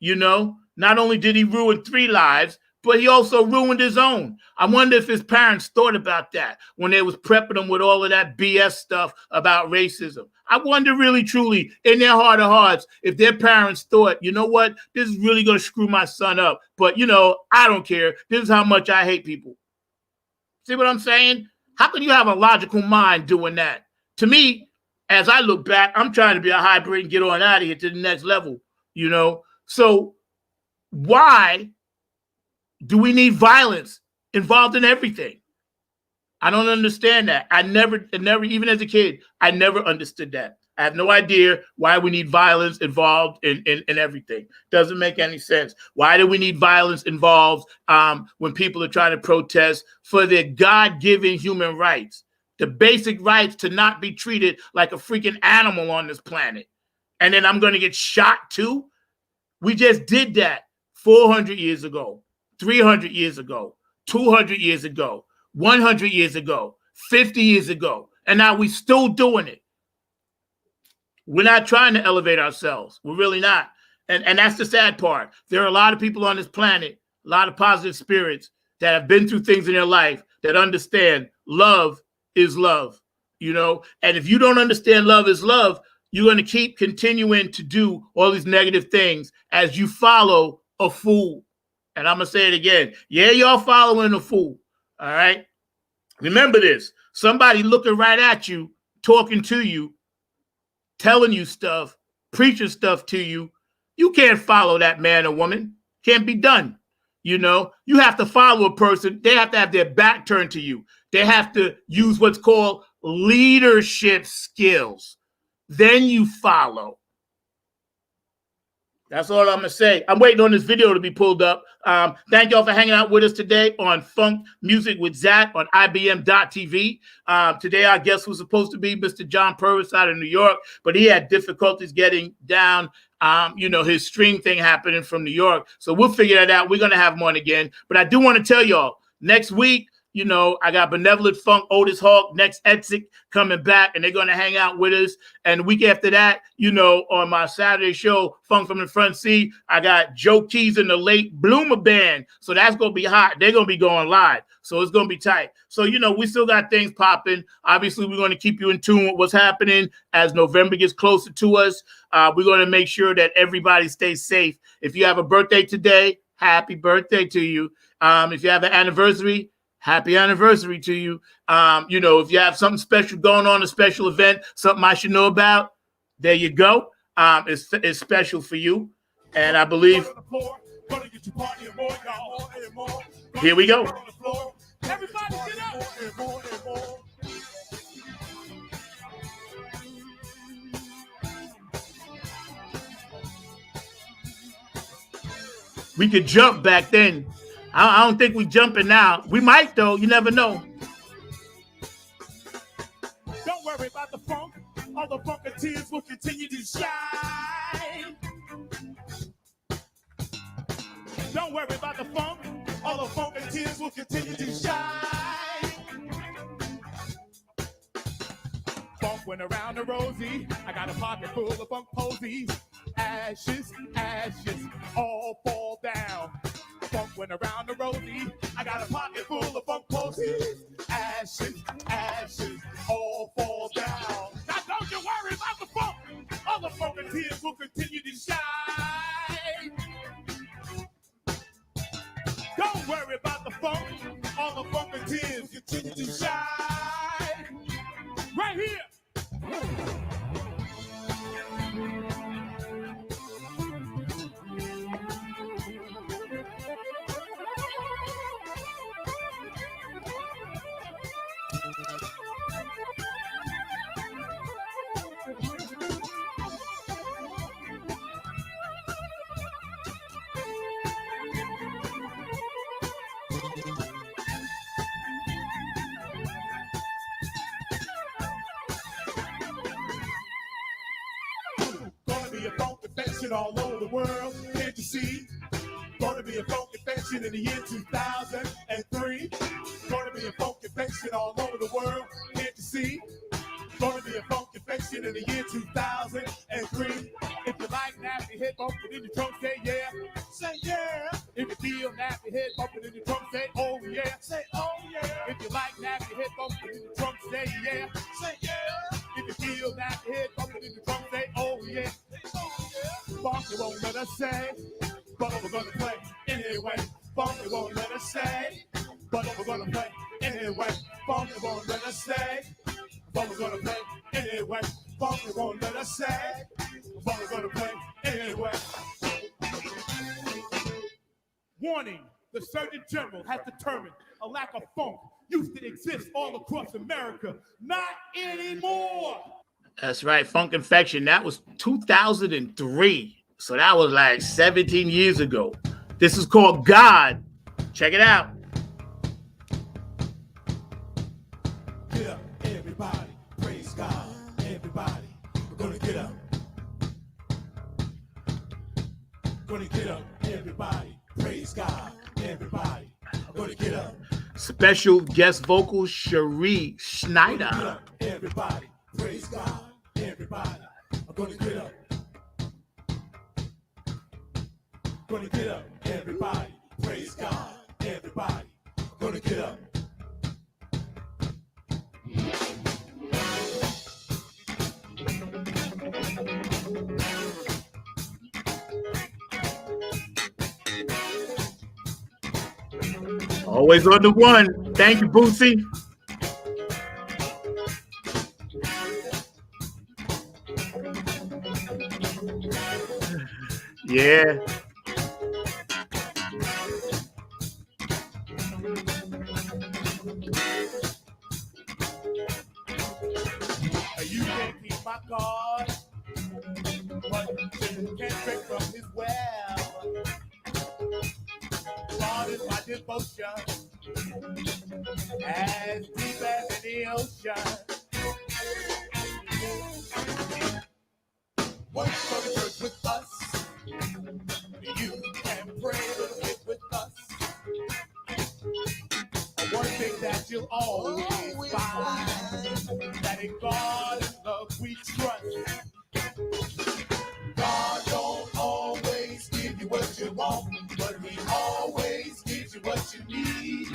Not only did he ruin 3 lives, but he also ruined his own. I wonder if his parents thought about that when they was prepping him with all of that BS stuff about racism. I wonder really, truly, in their heart of hearts, if their parents thought, you know what, this is really going to screw my son up. But, I don't care. This is how much I hate people. See what I'm saying? How can you have a logical mind doing that? To me, as I look back, I'm trying to be a hybrid and get on out of here to the next level, So why do we need violence involved in everything? I don't understand that. I never, even as a kid, I never understood that. I have no idea why we need violence involved in everything. Doesn't make any sense. Why do we need violence involved when people are trying to protest for their God-given human rights? The basic rights to not be treated like a freaking animal on this planet. And then I'm going to get shot too? We just did that 400 years ago, 300 years ago, 200 years ago, 100 years ago, 50 years ago, and now we're still doing it. We're not trying to elevate ourselves. We're really not. And that's the sad part. There are a lot of people on this planet, a lot of positive spirits that have been through things in their life that understand love is love, And if you don't understand love is love, you're going to keep continuing to do all these negative things as you follow a fool. And I'm going to say it again. Yeah, y'all following a fool. All right. Remember this. Somebody looking right at you, talking to you, telling you stuff, preaching stuff to you. You can't follow that man or woman. Can't be done. You have to follow a person. They have to have their back turned to you. They have to use what's called leadership skills. Then you follow. That's all I'm going to say. I'm waiting on this video to be pulled up. Thank y'all for hanging out with us today on Funk Music with Zack on IBM.TV. Today, our guest was supposed to be Mr. John Purvis out of New York, but he had difficulties getting down, his stream thing happening from New York. So we'll figure that out. We're going to have him on again. But I do want to tell y'all, next week, I got Benevolent Funk, Otis Hawk, Next Etzik coming back, and they're going to hang out with us. And the week after that, on my Saturday show, Funk from the Front Seat, I got Joe Keys and the Late Bloomer Band. So that's going to be hot. They're going to be going live. So it's going to be tight. So, we still got things popping. Obviously, we're going to keep you in tune with what's happening as November gets closer to us. We're going to make sure that everybody stays safe. If you have a birthday today, happy birthday to you. If you have an anniversary, happy anniversary to you. If you have something special going on, a special event, something I should know about, there you go. It's special for you. And I believe, here we go. Everybody get up. We could jump back then. I don't think we're jumping now. We might, though. You never know. Don't worry about the funk. All the funketeers will continue to shine. Don't worry about the funk. All the funketeers will continue to shine. Funk went around the rosy. I got a pocket full of funk posies. Ashes, ashes, all fall down. Funk went around the rosy. I got a pocket full of funk posies. Ashes, ashes, all fall down. Now don't you worry about the funk. All the funketeers will continue to shine. Don't worry about the funk. All the funketeers continue to shine. Right here. Gonna be a funk infection all over the world. Can't you see? Gonna be a funk infection in the year 2003. Gonna be a funk infection all over the world. Can't you see? Gonna be a funk infection in the year 2003. If you like nappy head bumping in your trunk, say yeah. Say yeah. If you feel nappy head bumping in your trunk, say oh yeah. Say oh yeah. If you like nappy head bumping in your trunk, say yeah. Say yeah. If you feel nappy head bumping in your trunk, say oh yeah. Funky won't let us say, but we're gonna play anyway. Funky won't let us say, but we're gonna play anyway. Funky won't let us say, but we're gonna play anyway. Funky won't let us say, but we're gonna play anyway. Warning, the Surgeon General has determined a lack of funk used to exist all across America. Not anymore. That's right, Funk Infection. That was 2003. So that was like 17 years ago. This is called God. Check it out. Get up, everybody. Praise God, everybody. We're gonna get up. Gonna get up, everybody. Praise God, everybody. I'm gonna get up. Special guest vocal, Cherie Schneider. Get up, everybody. Praise God, everybody. I'm gonna get up. Gonna get up, everybody. Praise God, everybody. I'm gonna get up. Always on the one. Thank you, Bootsy. Yeah. You can't keep my card, but you can't drink from his well. God is my devotion, as deep as the ocean. Once go to church with us, you can pray a little bit with us. One thing that you'll always find, that in God and love we trust. God don't always give you what you want, but he always gives you what you need.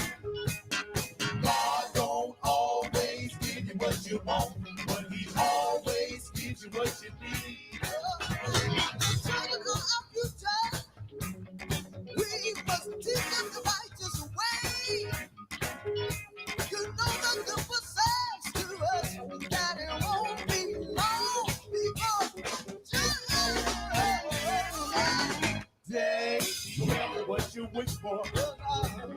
God don't always give you what you want, but he always gives you what you need. We must teach them the righteous way. You know the simple says to us that it won't be long before day. Be careful what you wish for.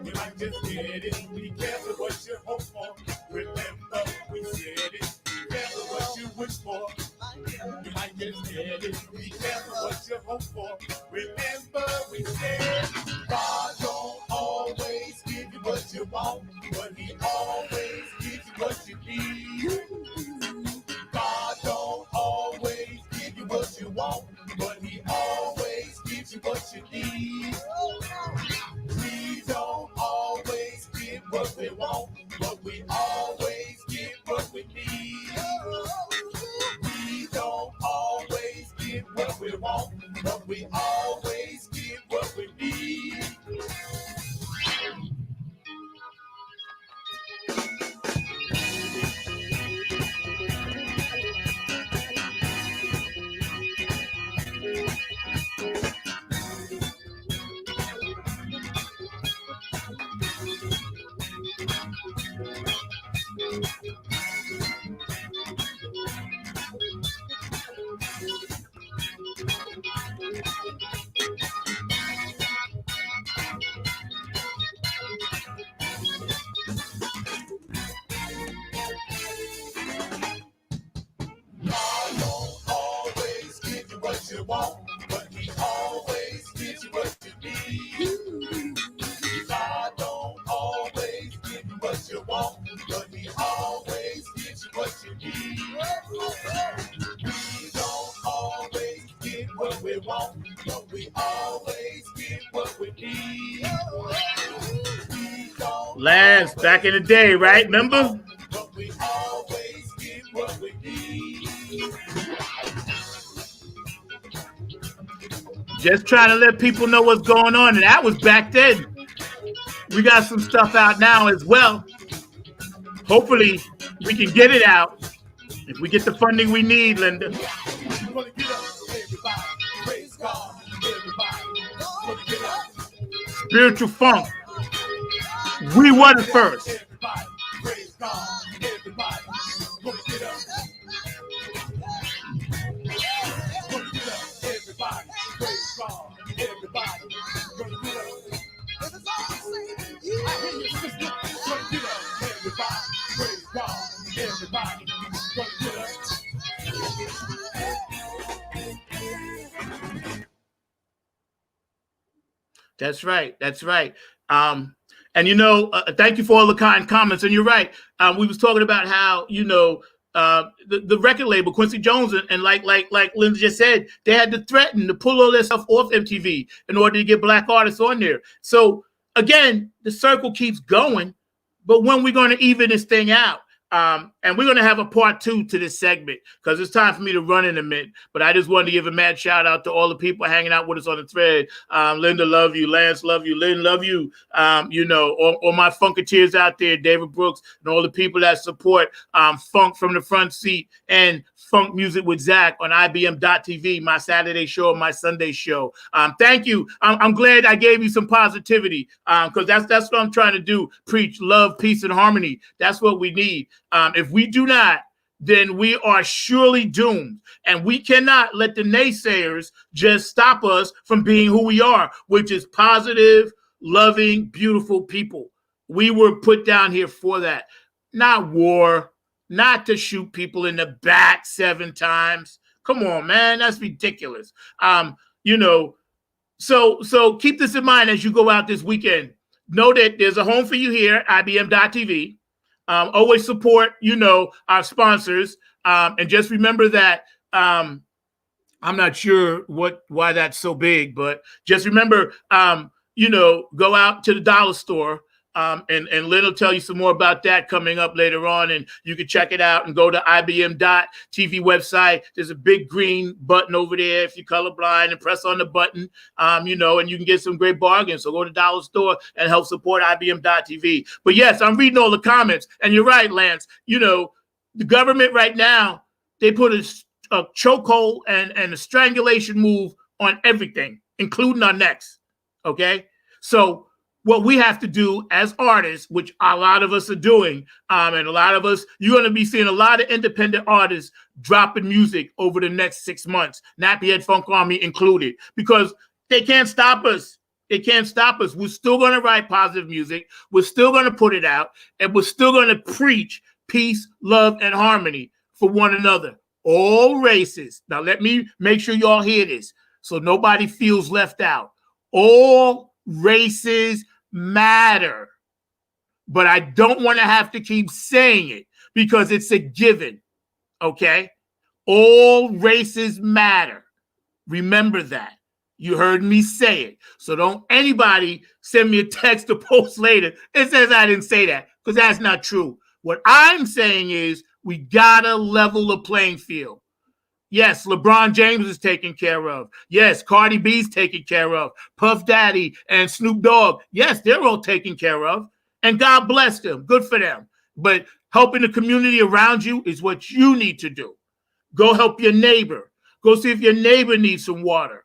You might just get it. Be careful what you hope for. Remember we said it. Be careful what you wish for. You might just get it. Be careful what you hope for. Remember we said God don't always give you what you want, but he always gives you what you need. God don't always give you what you want, but he always gives you what you need. We don't always get what we want, but we always get what we need. We don't always get what we want, but we always get what we need. Lance, back in the day, right? Remember? Just trying to let people know what's going on. And that was back then. We got some stuff out now as well. Hopefully, we can get it out if we get the funding we need, Linda. Spiritual funk. We were the first. That's right. That's right. And thank you for all the kind comments. And you're right. We was talking about how the record label Quincy Jones and like Linda just said, they had to threaten to pull all their stuff off MTV in order to get black artists on there. So again, the circle keeps going. But when we're going to even this thing out? And we're going to have a part 2 to this segment because it's time for me to run in a minute. But I just wanted to give a mad shout out to all the people hanging out with us on the thread. Linda, love you. Lance, love you. Lynn, love you. All my Funketeers out there, David Brooks, and all the people that support Funk from the Front Seat and Funk Music with Zack on IBM.TV, my Saturday show, my Sunday show. Thank you. I'm glad I gave you some positivity because that's what I'm trying to do. Preach love, peace, and harmony. That's what we need. If we do not, then we are surely doomed. And we cannot let the naysayers just stop us from being who we are, which is positive, loving, beautiful people. We were put down here for that. Not war, not to shoot people in the back 7 times. Come on, man. That's ridiculous. So keep this in mind as you go out this weekend. Know that there's a home for you here, IBM.TV. Always support, our sponsors. And just remember that I'm not sure why that's so big, but just remember, go out to the dollar store. And Lynn will tell you some more about that coming up later on. And you can check it out and go to IBM.TV website. There's a big green button over there if you're colorblind and press on the button, and you can get some great bargains. So go to dollar store and help support IBM.TV. But yes, I'm reading all the comments. And you're right, Lance. The government right now, they put a chokehold and a strangulation move on everything, including our necks. Okay? So what we have to do as artists, which a lot of us are doing, and a lot of us, you're going to be seeing a lot of independent artists dropping music over the next 6 months, Nappy Head Funk Army included, because they can't stop us. They can't stop us. We're still going to write positive music. We're still going to put it out, and we're still going to preach peace, love, and harmony for one another. All races. Now, let me make sure y'all hear this so nobody feels left out. All races matter, but I don't want to have to keep saying it because it's a given. Okay? All races matter. Remember that. You heard me say it. So don't anybody send me a text or post later. It says I didn't say that because that's not true. What I'm saying is we gotta level the playing field. Yes, LeBron James is taken care of. Yes, Cardi B's taken care of. Puff Daddy and Snoop Dogg. Yes, they're all taken care of. And God bless them. Good for them. But helping the community around you is what you need to do. Go help your neighbor. Go see if your neighbor needs some water.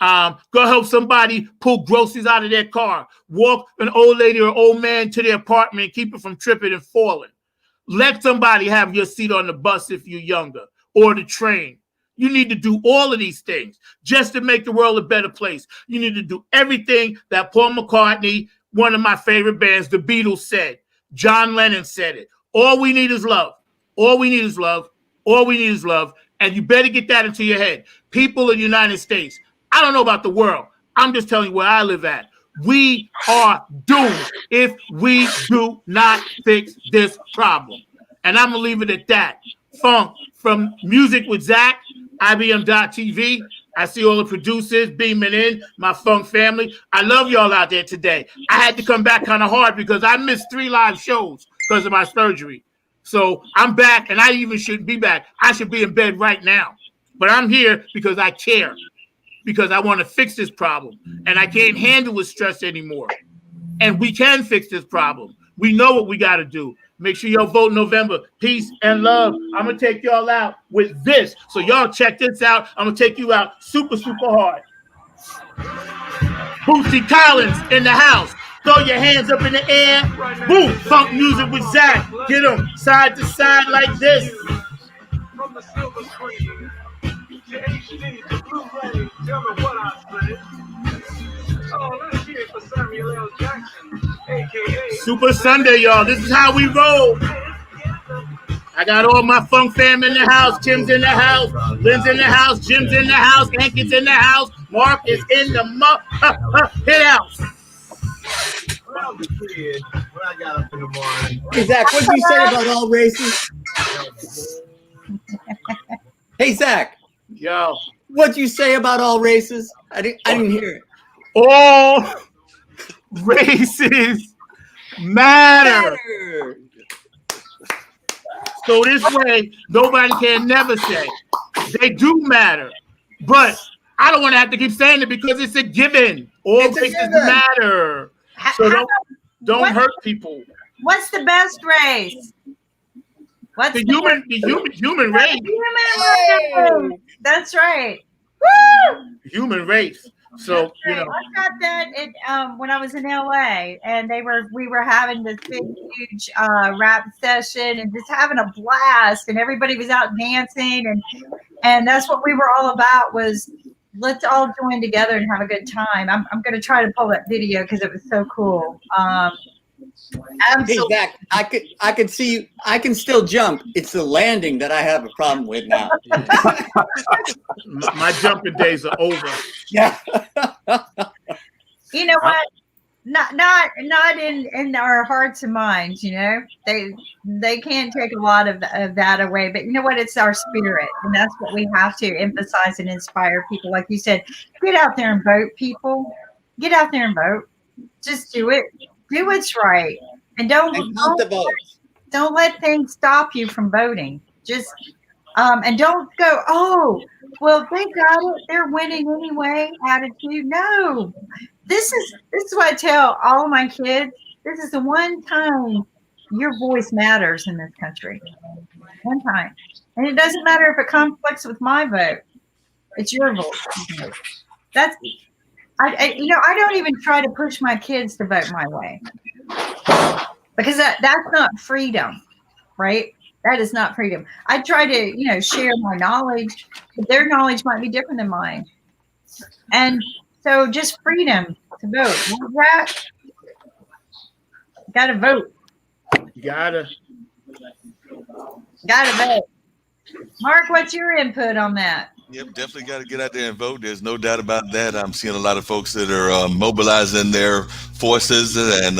Go help somebody pull groceries out of their car. Walk an old lady or old man to their apartment and keep it from tripping and falling. Let somebody have your seat on the bus if you're younger or the train. You need to do all of these things just to make the world a better place. You need to do everything that Paul McCartney, one of my favorite bands, the Beatles, said. John Lennon said it. All we need is love. All we need is love. All we need is love. And you better get that into your head. People in the United States, I don't know about the world. I'm just telling you where I live at. We are doomed if we do not fix this problem. And I'm going to leave it at that. Funk from Music with Zack, IBM.TV. I see all the producers beaming in, my funk family. I love y'all out there today. I had to come back kind of hard because I missed 3 live shows because of my surgery. So I'm back, and I even should be back. I should be in bed right now. But I'm here because I care, because I want to fix this problem. And I can't handle the stress anymore. And we can fix this problem. We know what we got to do. Make sure y'all vote in November. Peace and love. I'm going to take y'all out with this. So y'all check this out. I'm going to take you out super, super hard. Bootsy Collins in the house. Throw your hands up in the air. Boom. Funk music with Zack. Get them side to side like this. From the silver screen to HD to Blu-ray, tell me what I said. Oh, let's hear it for Samuel L. Jackson, a.k.a. Super Sunday, y'all. This is how we roll. I got all my funk fam in the house. Kim's in the house. Lynn's in the house. Jim's in the house. Hank is in the house. Mark is in the hit house. When I was a kid, when I got up in the morning. Hey, Zach, what did you say about all races? Hey, Zach. Yo. What'd you say about all races? I didn't hear it. All races matter. So this way, nobody can never say they do matter. But I don't want to have to keep saying it because it's a given. All races matter. So don't hurt people. What's the best race? What's the human race? Human race. That's right. Woo! Human race. So right. I got that when I was in LA, and we were having this big, huge rap session and just having a blast, and everybody was out dancing, and that's what we were all about, was let's all join together and have a good time. I'm going to try to pull that video because it was so cool. Hey, Zach, I could see you. I can still jump. It's the landing that I have a problem with now. My jumping days are over. Yeah. You know what? Not in our hearts and minds. You know, they can't take a lot of that away. But you know what? It's our spirit, and that's what we have to emphasize and inspire people. Like you said, get out there and vote, people. Get out there and vote. Just do it. Do what's right, and don't let things stop you from voting. Just and don't go, oh, well, they got it, they're winning anyway attitude. No, this is what I tell all my kids. This is the one time your voice matters in this country. One time, and it doesn't matter if it conflicts with my vote. It's your vote. That's. I don't even try to push my kids to vote my way, because that's not freedom, right? That is not freedom. I try to, share my knowledge, but their knowledge might be different than mine. And so just freedom to vote. Gotta vote. Gotta vote. Mark, what's your input on that? Yep, definitely got to get out there and vote. There's no doubt about that. I'm seeing a lot of folks that are mobilizing their forces and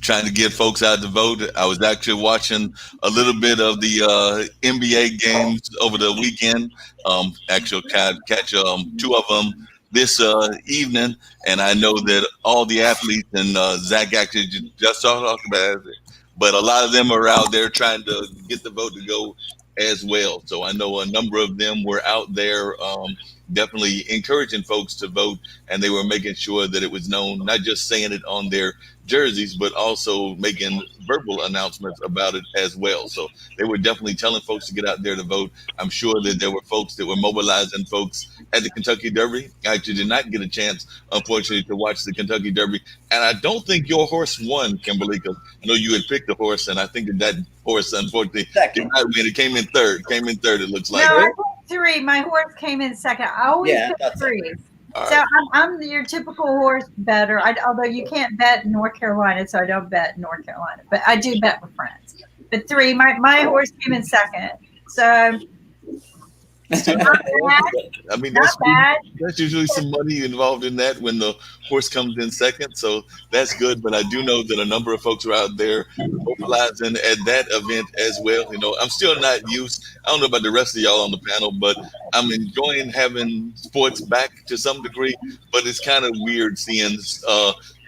trying to get folks out to vote. I was actually watching a little bit of the NBA games over the weekend. Actually, catch 2 of them this evening, and I know that all the athletes and Zack actually just talked about it, but a lot of them are out there trying to get the vote to go as well. So I know a number of them were out there definitely encouraging folks to vote, and they were making sure that it was known, not just saying it on their jerseys, but also making verbal announcements about it as well. So they were definitely telling folks to get out there to vote. I'm sure that there were folks that were mobilizing folks at the Kentucky Derby. I actually did not get a chance, unfortunately, to watch the Kentucky Derby. And I don't think your horse won, Kimberly, because I know you had picked a horse, and I think that horse, unfortunately, did not win. It came in third, it looks like. No, I picked 3. My horse came in second. I always pick 3. So right. I'm your typical horse better. Although you can't bet in North Carolina, so I don't bet in North Carolina. But I do bet with friends. But 3, my horse came in second. So Still Not bad. I mean, Not bad. that's usually some money involved in that when the horse comes in second. So that's good. But I do know that a number of folks are out there mobilizing at that event as well. I'm still not used. I don't know about the rest of y'all on the panel, but I'm enjoying having sports back to some degree. But it's kind of weird seeing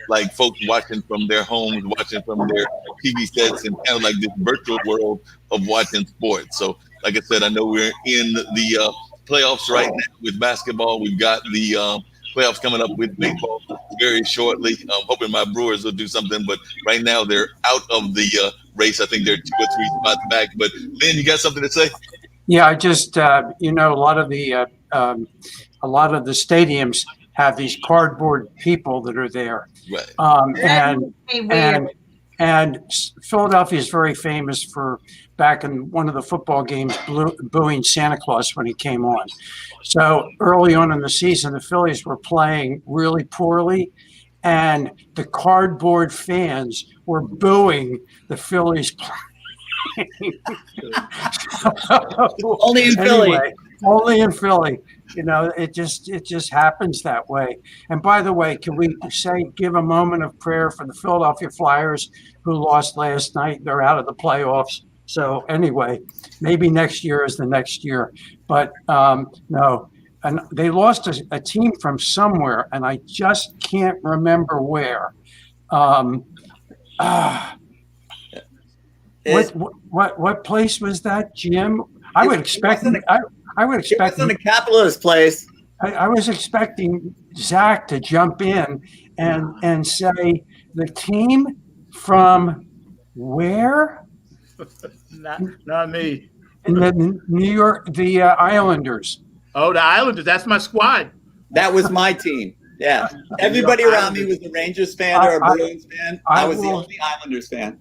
like folks watching from their homes, watching from their TV sets, and kind of like this virtual world of watching sports. So, like I said, I know we're in the playoffs right now with basketball. We've got the playoffs coming up with baseball very shortly. I'm hoping my Brewers will do something, but right now they're out of the race. I think they're 2 or 3 spots back. But Lynn, you got something to say? Yeah, I just a lot of the stadiums have these cardboard people that are there, Right. And Philadelphia is very famous for back in one of the football games booing Santa Claus when he came on. So early on in the season, the Phillies were playing really poorly, and the cardboard fans were booing the Phillies playing. Only in Philly. Anyway, only in Philly. It just happens that way. And by the way, can we give a moment of prayer for the Philadelphia Flyers who lost last night? They're out of the playoffs. So anyway, maybe next year is the next year. But no, and they lost a team from somewhere, and I just can't remember where. What place was that, Jim? I would expect. I would expect it was in a capitalist place. I was expecting Zack to jump in and say the team from where? Not me. In the New York, the Islanders. Oh, the Islanders. That's my squad. That was my team. Yeah. Everybody around me was a Rangers fan or a Bruins fan. I was the only Islanders fan.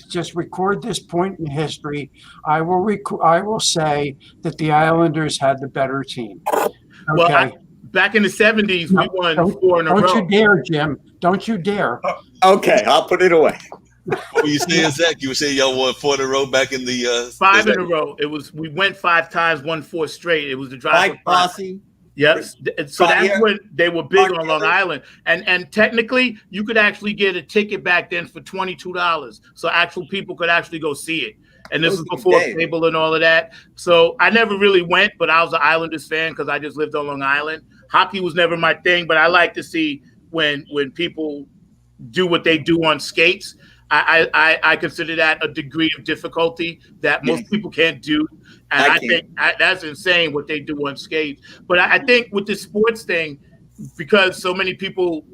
Just record this point in history. I will say that the Islanders had the better team. Okay. Well, back in the 70s, we won 4 in a row. Don't you dare, Jim. Don't you dare. Okay, I'll put it away. What were you saying, Zach? You were saying y'all won 4 in a row back in the 5 in a row. We went 5 times, won 4 straight. It was the drive. Mike Bossy. Yes. So that's when they were big on Long Island. And technically, you could actually get a ticket back then for $22. So actual people could actually go see it. And this was before cable and all of that. So I never really went, but I was an Islanders fan because I just lived on Long Island. Hockey was never my thing, but I like to see when people do what they do on skates. I consider that a degree of difficulty that most people can't do. And I think that's insane what they do on skates. But I think with the sports thing, because so many people,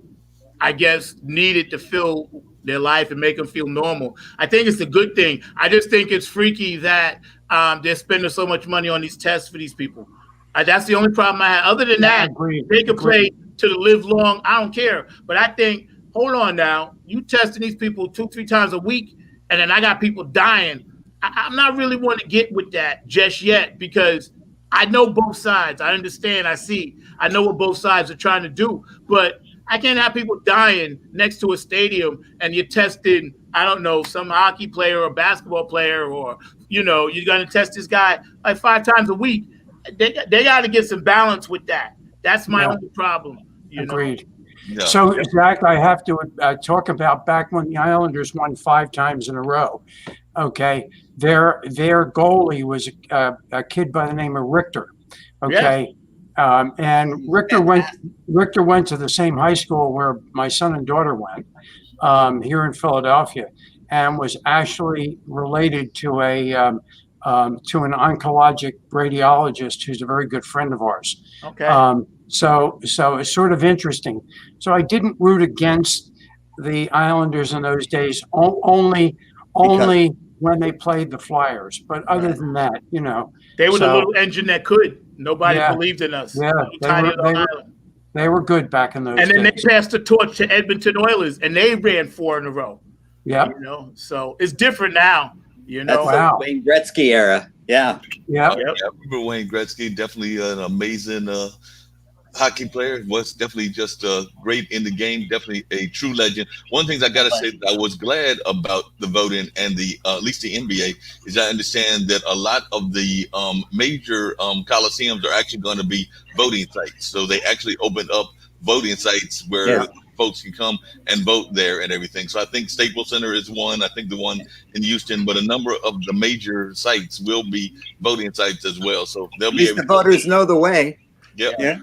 I guess, need it to fill their life and make them feel normal, I think it's a good thing. I just think it's freaky that they're spending so much money on these tests for these people. That's the only problem I have. Other than that, they can play to the live long. I don't care. But I think, hold on now, you testing these people 2-3 times a week, and then I got people dying. I'm not really want to get with that just yet because I know both sides. I understand. I know what both sides are trying to do, but I can't have people dying next to a stadium and you're testing, I don't know, some hockey player or basketball player, or, you're going to test this guy like 5 times a week. They got to get some balance with that. That's my only problem. Agreed. Yeah. So, Zach, I have to talk about back when the Islanders won 5 times in a row. Okay, their goalie was a kid by the name of Richter. Okay, and Richter went to the same high school where my son and daughter went here in Philadelphia, and was actually related to an oncologic radiologist who's a very good friend of ours. Okay. So it's sort of interesting. So I didn't root against the Islanders in those days, only when they played the Flyers. But other than that, they were the little engine that could. Nobody believed in us. Yeah, they were good back in those days. And then they passed the torch to Edmonton Oilers, and they ran 4 in a row. Yeah. So it's different now. That's the Wayne Gretzky era. Yeah. Yeah. I remember Wayne Gretzky, definitely an amazing hockey player, was definitely just great in the game, definitely a true legend. One of the things I got to say that I was glad about the voting and the at least the NBA is I understand that a lot of the major coliseums are actually going to be voting sites. So they actually opened up voting sites where folks can come and vote there and everything. So I think Staples Center is one. I think the one in Houston, but a number of the major sites will be voting sites as well. So they'll At be least able the voters know the way. Yep. Yeah.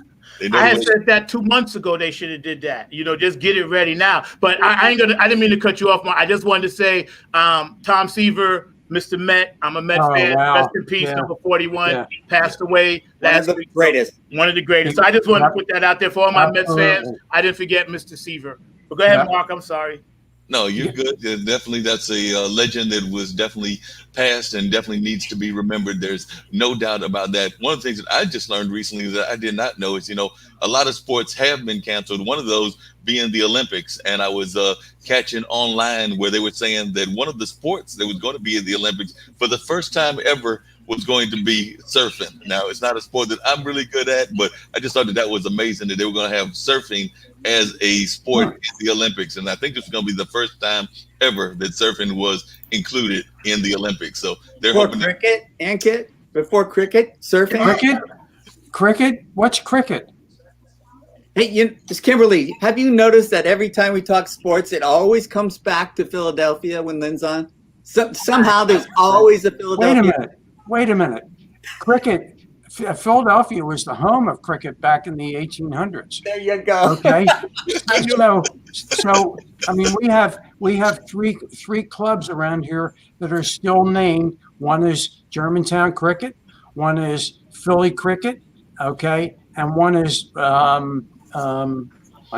I had said that 2 months ago. They should have did that. Just get it ready now. But I ain't gonna. I didn't mean to cut you off. I just wanted to say, Tom Seaver, Mr. Met. I'm a Met fan. Wow. Rest in peace. Number 41 passed away last week. Greatest. One of the greatest. So I just wanted to put that out there for all my Mets fans. I didn't forget Mr. Seaver. But go ahead, Mark. I'm sorry. No, you're good. Yeah, definitely, that's a legend that was definitely passed and definitely needs to be remembered. There's no doubt about that. One of the things that I just learned recently that I did not know is, a lot of sports have been canceled. One of those being the Olympics. And I was catching online where they were saying that one of the sports that was going to be in the Olympics for the first time ever was going to be surfing. Now, it's not a sport that I'm really good at, but I just thought that was amazing that they were going to have surfing as a sport in the Olympics. And I think this is going to be the first time ever that surfing was included in the Olympics. So they're hoping cricket, Ankit, before cricket, surfing. Cricket? What's cricket? Hey, Kimberly, have you noticed that every time we talk sports, it always comes back to Philadelphia when Lynn's on? Somehow there's always a Philadelphia. Wait a minute. Cricket. Philadelphia was the home of cricket back in the 1800s. There you go. Okay. So I mean, we have three clubs around here that are still named. One is Germantown Cricket, one is Philly Cricket, okay, and one is I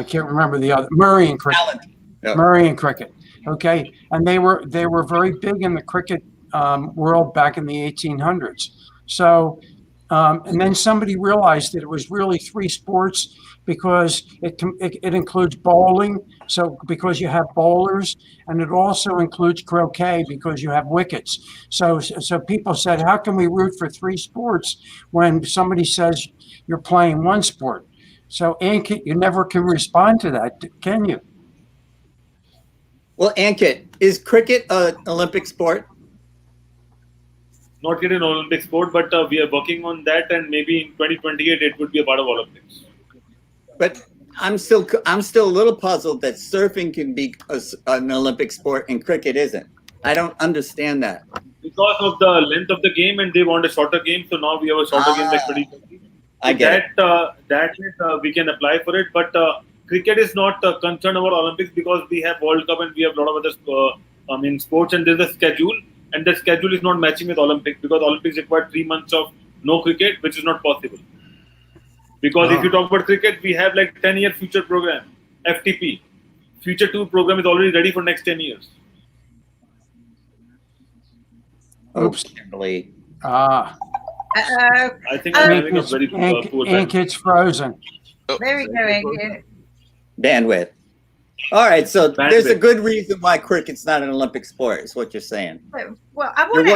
can't remember the other, Murray Cricket. Yep. Murray Cricket. Okay, and they were very big in the cricket world back in the 1800s. So. And then somebody realized that it was really three sports because it includes bowling. So because you have bowlers, and it also includes croquet because you have wickets. So people said, how can we root for three sports when somebody says you're playing one sport? So Ankit, you never can respond to that, can you? Well, Ankit, is cricket an Olympic sport? Not yet an Olympic sport, but we are working on that, and maybe in 2028 it would be a part of Olympics. But I'm still a little puzzled that surfing can be an Olympic sport and cricket isn't. I don't understand that. Because of the length of the game, and they want a shorter game, so now we have a shorter game like 2020. I get that we can apply for it, but cricket is not concerned about Olympics because we have World Cup and we have a lot of other sports, and there's a schedule. And the schedule is not matching with Olympics because Olympics require 3 months of no cricket, which is not possible. Because if you talk about cricket, we have like 10-year future program, FTP. Future 2 program is already ready for next 10 years. Oops, Kimberly. I think I'm having a very poor time. Ankit's frozen. There we go, Ankit. Bandwidth. All right, so there's a good reason why cricket's not an Olympic sport, is what you're saying. Well, I want to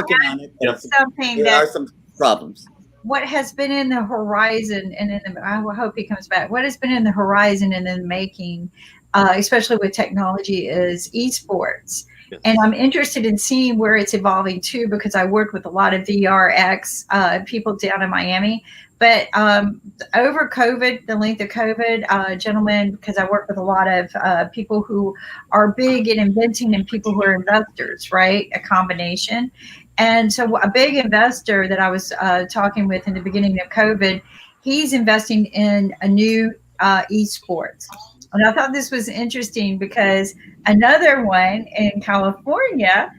add something there are some problems. What has been in the horizon, and I hope he comes back. What has been in the horizon and in the making, especially with technology, is esports. Yes. And I'm interested in seeing where it's evolving too, because I work with a lot of VRX people down in Miami. But over COVID, the length of COVID, gentlemen, because I work with a lot of people who are big in inventing and people who are investors, right? A combination. And so a big investor that I was talking with in the beginning of COVID, he's investing in a new esports. And I thought this was interesting because another one in California,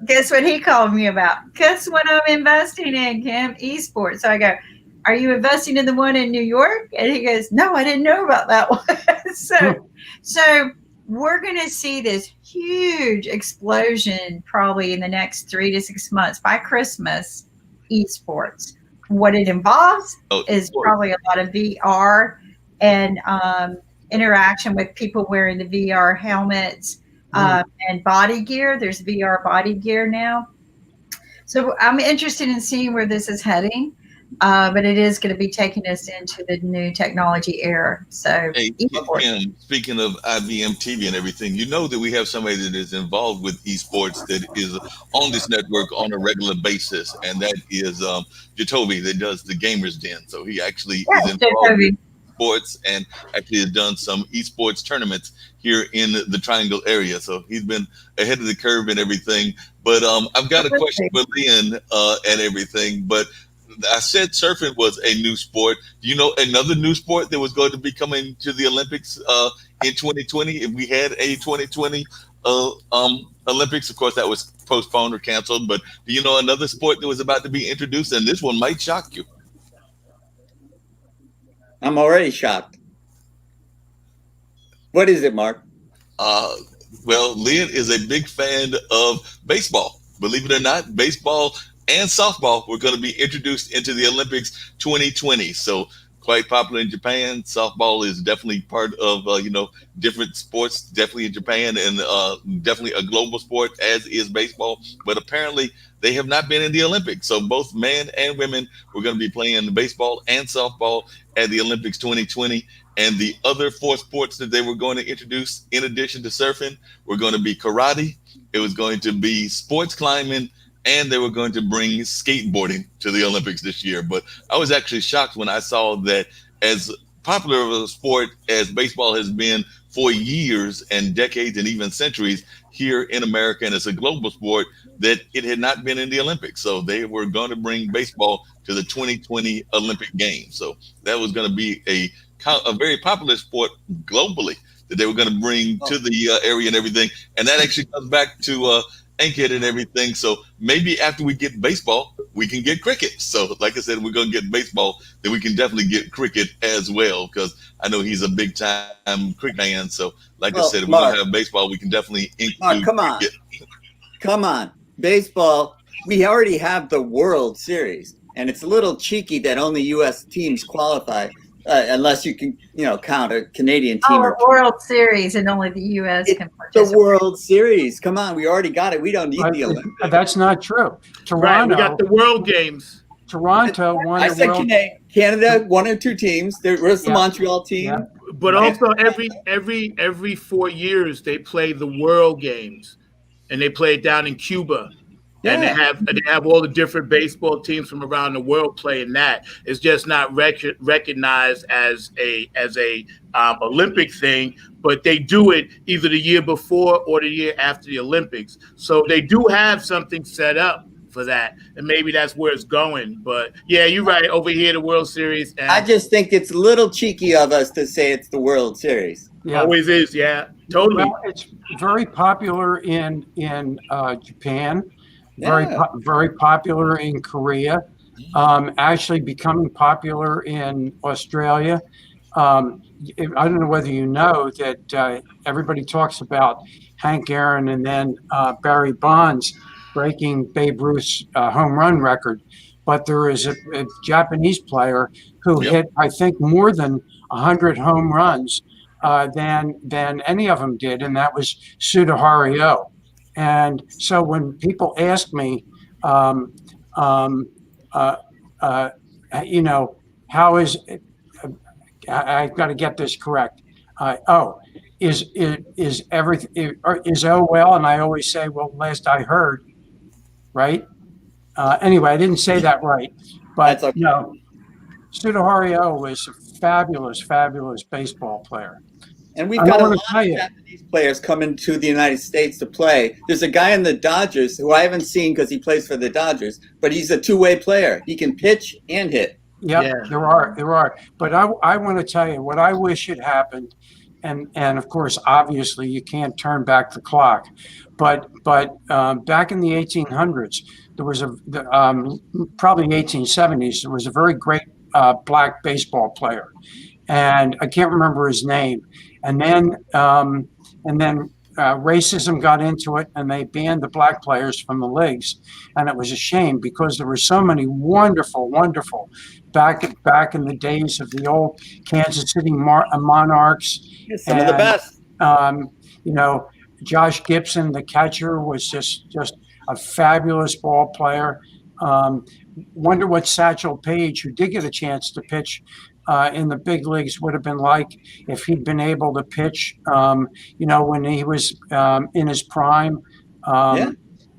guess what he called me about? Guess what I'm investing in, Kim? Esports. So I go, are you investing in the one in New York? And he goes, no, I didn't know about that one. So we're going to see this huge explosion probably in the next 3 to 6 months. By Christmas, esports. What it involves is probably a lot of VR and interaction with people wearing the VR helmets and body gear. There's VR body gear now. So I'm interested in seeing where this is heading. but it is going to be taking us into the new technology era. So, Hey, esports. Kim, speaking of IBM TV and everything, you know that we have somebody that is involved with esports that is on this network on a regular basis, and that is Jacoby that does the Gamers Den. So he actually is Yes, involved with Toby. sports and actually has done some esports tournaments here in the Triangle area. So he's been ahead of the curve and everything. But I've got a question for Lynn and everything. But I said surfing was a new sport. Do you know another new sport that was going to be coming to the Olympics in 2020? If we had a 2020 Olympics, of course, that was postponed or canceled. But do you know another sport that was about to be introduced? And this one might shock you. I'm already shocked. What is it, Mark? Well, Lynn is a big fan of baseball. Believe it or not, baseball and softball were going to be introduced into the Olympics 2020. So quite popular in Japan. Softball is definitely part of different sports, definitely in Japan, and definitely a global sport, as is baseball. But apparently, they have not been in the Olympics. So both men and women were going to be playing baseball and softball at the Olympics 2020. And the other four sports that they were going to introduce, in addition to surfing, were going to be karate. It was going to be sports climbing, and they were going to bring skateboarding to the Olympics this year. But I was actually shocked when I saw that, as popular of a sport as baseball has been for years and decades and even centuries here in America, and it's a global sport, that it had not been in the Olympics. So they were going to bring baseball to the 2020 Olympic Games. So that was going to be a very popular sport globally that they were going to bring to the area and everything. And that actually comes back to Ankhead and everything. So maybe after we get baseball, we can get cricket. So like I said, we're going to get baseball, then we can definitely get cricket as well, because I know he's a big time cricket fan. So like I said, if we're going to have baseball, we can definitely include cricket. Come on. Baseball, we already have the World Series, and it's a little cheeky that only U.S. teams qualify. Unless you can, count a Canadian team. Or World Series, and only the U.S. can participate. The World Series. Come on, we already got it. We don't need the Olympics. That's not true. Toronto. Right, we got the World Games. Toronto won. I said Canada, one or two teams. There was the Montreal team. Yeah. But also every 4 years they play the World Games, and they play it down in Cuba. Yeah. And they have all the different baseball teams from around the world playing that. It's just not recognized as a Olympic thing, but they do it either the year before or the year after the Olympics. So they do have something set up for that, and maybe that's where it's going. But yeah, you're right. Over here, the World Series. And I just think it's a little cheeky of us to say it's the World Series. Yeah. Always is. Yeah, totally. Well, it's very popular in Japan. Very popular in Korea, actually becoming popular in Australia. I don't know whether you know that everybody talks about Hank Aaron and then Barry Bonds breaking Babe Ruth's home run record, but there is a Japanese player who hit, I think, more than 100 home runs than any of them did, and that was Sudahari Oh. And so when people ask me, how is it, I've got to get this correct. Is everything is oh well? And I always say, well, last I heard, right? Anyway, I didn't say that right, but okay. No, Sudahari Oh was a fabulous, fabulous baseball player. And we've got a lot of Japanese players coming to the United States to play. There's a guy in the Dodgers who I haven't seen because he plays for the Dodgers, but he's a two-way player. He can pitch and hit. Yeah, there are. But I want to tell you what I wish had happened, and of course, obviously, you can't turn back the clock. But back in the 1800s, there was probably 1870s, there was a very great black baseball player, and I can't remember his name. And then racism got into it, and they banned the black players from the leagues, and it was a shame because there were so many wonderful back in the days of the old Kansas City Monarchs. Some of the best. Josh Gibson, the catcher, was just a fabulous ball player. Wonder what Satchel Paige, who did get a chance to pitch in the big leagues, would have been like if he'd been able to pitch, when he was in his prime.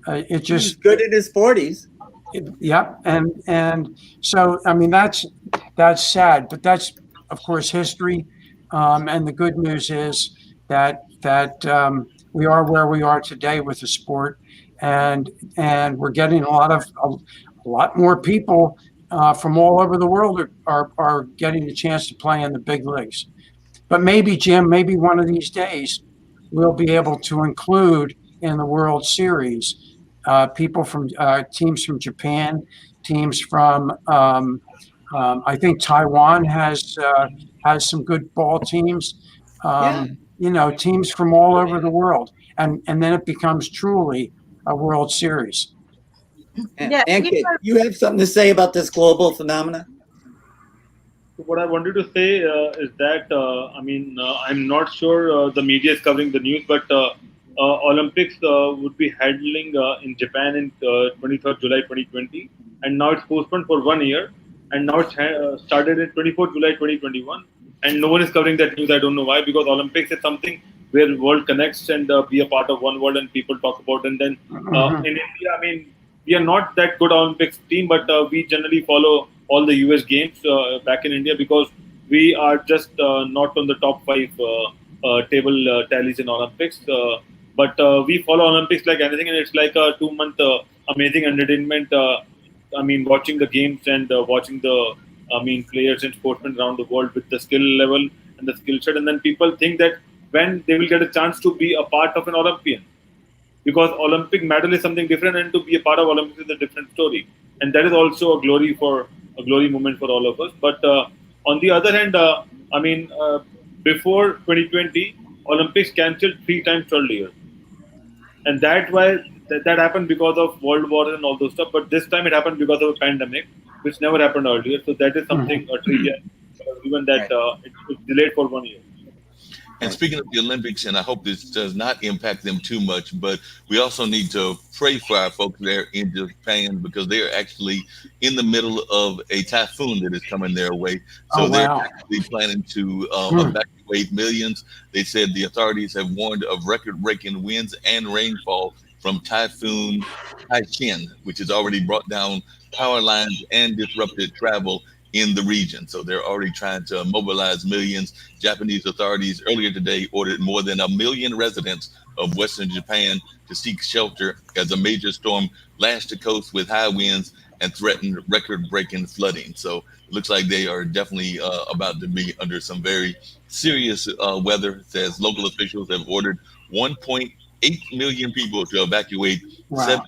It He was just good in his 40s. Yeah, and so I mean that's sad, but that's of course history. And the good news is that we are where we are today with the sport, and we're getting a lot more people from all over the world are getting the chance to play in the big leagues. But maybe Jim, maybe one of these days we'll be able to include in the World Series people from teams from Japan, teams from I think Taiwan has some good ball teams. Teams from all over the world, and then it becomes truly a World Series. Yeah, Ankit, you have something to say about this global phenomena? So what I wanted to say is that I'm not sure the media is covering the news, but Olympics would be handling in Japan in 23rd July 2020, and now it's postponed for 1 year, and now it's started in 24th July 2021, and no one is covering that news. I don't know why, because Olympics is something where the world connects and be a part of one world and people talk about. And then in India, we are not that good Olympics team, but we generally follow all the US games back in India because we are just not on the top 5 table tallies in Olympics. But we follow Olympics like anything, and it's like a 2-month amazing entertainment. Watching the games and watching the players and sportsmen around the world with the skill level and the skill set, and then people think that when they will get a chance to be a part of an Olympian, because Olympic medal is something different, and to be a part of Olympics is a different story, and that is also a glory moment for all of us. But on the other hand, before 2020, Olympics cancelled 3 times earlier, and that happened because of World War and all those stuff. But this time it happened because of a pandemic, which never happened earlier. So that is something trivia, even that it was delayed for 1 year. And speaking of the Olympics, and I hope this does not impact them too much, but we also need to pray for our folks there in Japan because they are actually in the middle of a typhoon that is coming their way. So they're actually planning to evacuate millions. They said the authorities have warned of record-breaking winds and rainfall from Typhoon Taichin, which has already brought down power lines and disrupted travel in the region. So they're already trying to mobilize millions. Japanese authorities earlier today ordered more than 1 million residents of Western Japan to seek shelter as a major storm lashed the coast with high winds and threatened record-breaking flooding. So it looks like they are definitely about to be under some very serious weather, as local officials have ordered 1.8 million people to evacuate 7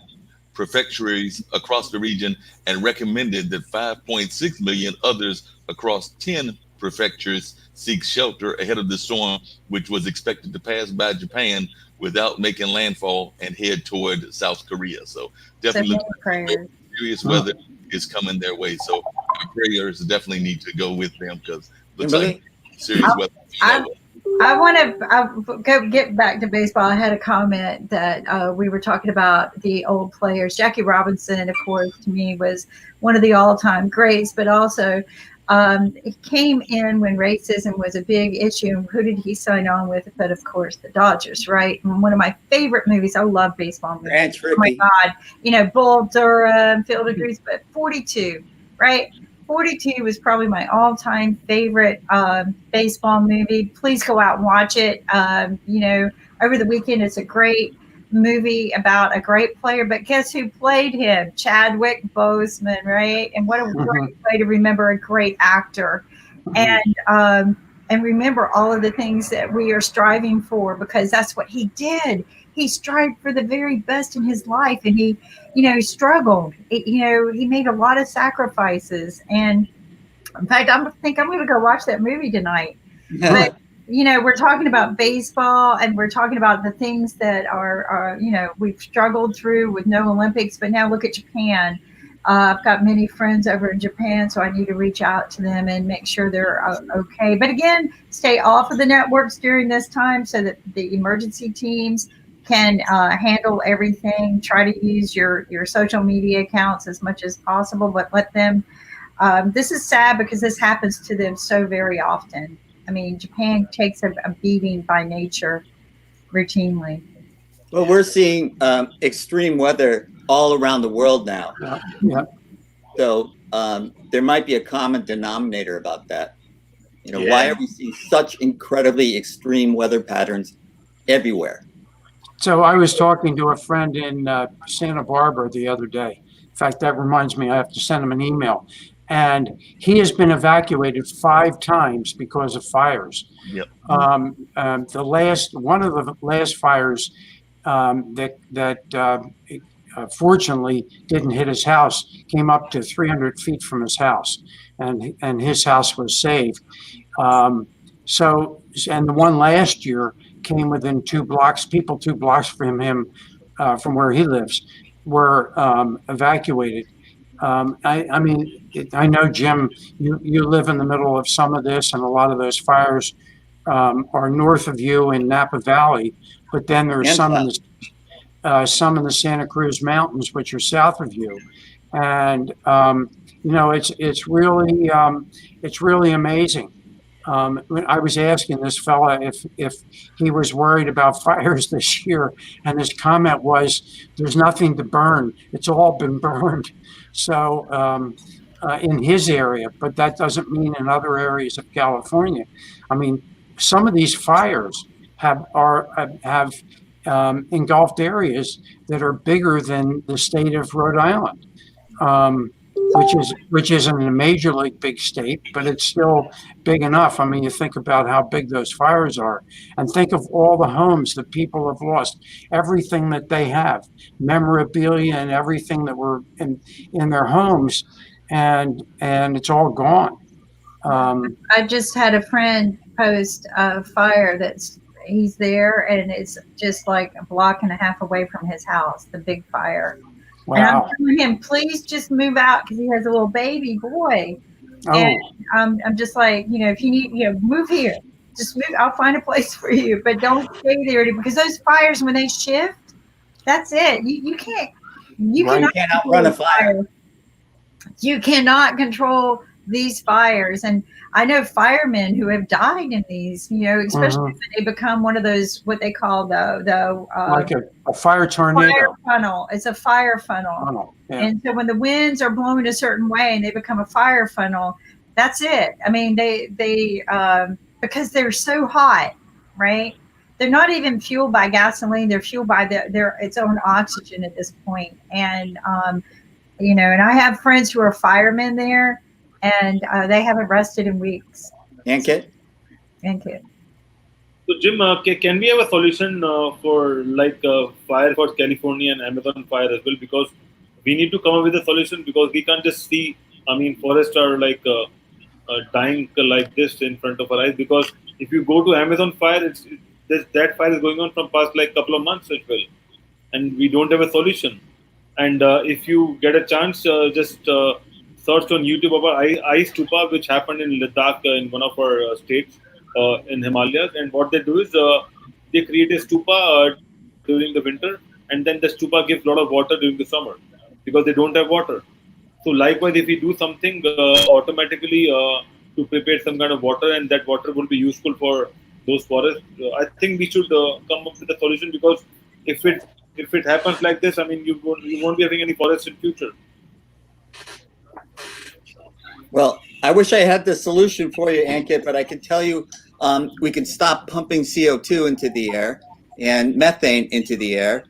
prefectures across the region and recommended that 5.6 million others across 10 prefectures seek shelter ahead of the storm, which was expected to pass by Japan without making landfall and head toward South Korea. So definitely serious weather is coming their way. So our prayers definitely need to go with them because it looks like serious weather. I want to go get back to baseball. I had a comment that we were talking about the old players. Jackie Robinson, of course, to me was one of the all-time greats, but also it came in when racism was a big issue. Who did he sign on with? But of course, the Dodgers, right? And one of my favorite movies. I love baseball movies. Oh my God, Bull Durham, Field of Dreams, but 42, right? 42 was probably my all-time favorite baseball movie. Please go out and watch it. Over the weekend, it's a great movie about a great player. But guess who played him? Chadwick Boseman, right? And what a great way to remember a great actor. And remember all of the things that we are striving for, because that's what he did. He strived for the very best in his life, and he struggled. He made a lot of sacrifices. And in fact, I think I'm going to go watch that movie tonight. But, we're talking about baseball, and we're talking about the things that are we've struggled through with no Olympics. But now look at Japan. I've got many friends over in Japan, so I need to reach out to them and make sure they're okay. But again, stay off of the networks during this time so that the emergency teams can handle everything. Try to use your social media accounts as much as possible, but let them. This is sad because this happens to them so very often. I mean, Japan takes a beating by nature routinely. Well, we're seeing extreme weather all around the world now. Yeah. So there might be a common denominator about that. Why are we seeing such incredibly extreme weather patterns everywhere? So I was talking to a friend in Santa Barbara the other day. In fact, that reminds me, I have to send him an email. And he has been evacuated 5 times because of fires. Yep. One of the last fires that fortunately didn't hit his house came up to 300 feet from his house, and his house was saved. And the one last year came within 2 blocks. People 2 blocks from him, from where he lives, were evacuated. I know, Jim, you live in the middle of some of this, and a lot of those fires are north of you in Napa Valley, but then there's some in the Santa Cruz Mountains, which are south of you, and it's really amazing. I was asking this fella if he was worried about fires this year, and his comment was, "There's nothing to burn; it's all been burned." So in his area, but that doesn't mean in other areas of California. I mean, some of these fires have engulfed areas that are bigger than the state of Rhode Island, which isn't a majorly big state, but it's still big enough. I mean, you think about how big those fires are, and think of all the homes that people have lost, everything that they have, memorabilia and everything that were in their homes, and it's all gone. I just had a friend post a fire he's there, and it's just like a block and a half away from his house, the big fire. Wow. And I'm telling him, please just move out, because he has a little baby boy. Oh. And I'm just like, if you need, move here. Just move. I'll find a place for you, but don't stay there, because those fires, when they shift, that's it. You can't. You can't outrun a fire. You cannot control these fires, and I know firemen who have died in these. Especially when they become one of those, what they call like a fire tornado. Fire funnel. It's a fire funnel. Yeah. And so when the winds are blowing a certain way and they become a fire funnel, that's it. I mean, they because they're so hot, right? They're not even fueled by gasoline. They're fueled by their its own oxygen at this point. And and I have friends who are firemen there, and they haven't rested in weeks. And Kit? So, Jim, can we have a solution for fire for California and Amazon fire as well? Because we need to come up with a solution, because we can't just see, forests are dying like this in front of our eyes. Because if you go to Amazon fire, that fire is going on from past couple of months as well, and we don't have a solution. And if you get a chance, just search on YouTube about ice stupa, which happened in Ladakh, in one of our states in Himalayas. And what they do is they create a stupa during the winter, and then the stupa gives a lot of water during the summer, because they don't have water. So likewise, if we do something automatically to prepare some kind of water, and that water will be useful for those forests, I think we should come up with a solution, because if it happens like this, you won't be having any forests in future. Well, I wish I had the solution for you, Ankit, but I can tell you we can stop pumping CO2 into the air and methane into the air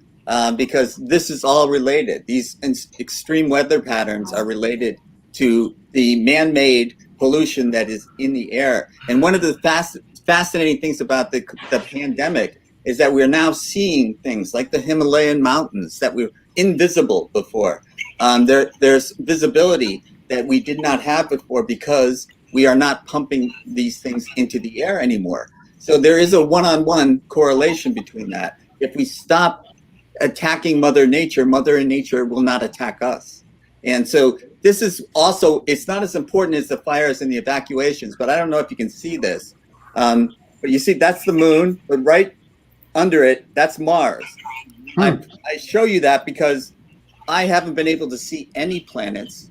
because this is all related. These extreme weather patterns are related to the man-made pollution that is in the air. And one of the fascinating things about the pandemic is that we're now seeing things like the Himalayan mountains that were invisible before. There's visibility that we did not have before because we are not pumping these things into the air anymore. So there is a one-on-one correlation between that. If we stop attacking Mother Nature will not attack us. And so this is also, it's not as important as the fires and the evacuations, but I don't know if you can see this. But you see, that's the moon, but right under it, that's Mars. I show you that because I haven't been able to see any planets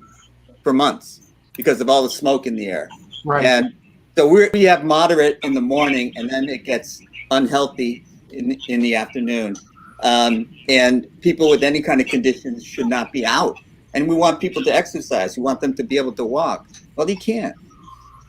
for months because of all the smoke in the air. Right. And so we have moderate in the morning, and then it gets unhealthy in the afternoon. And people with any kind of conditions should not be out. And we want people to exercise. We want them to be able to walk. Well, they can't,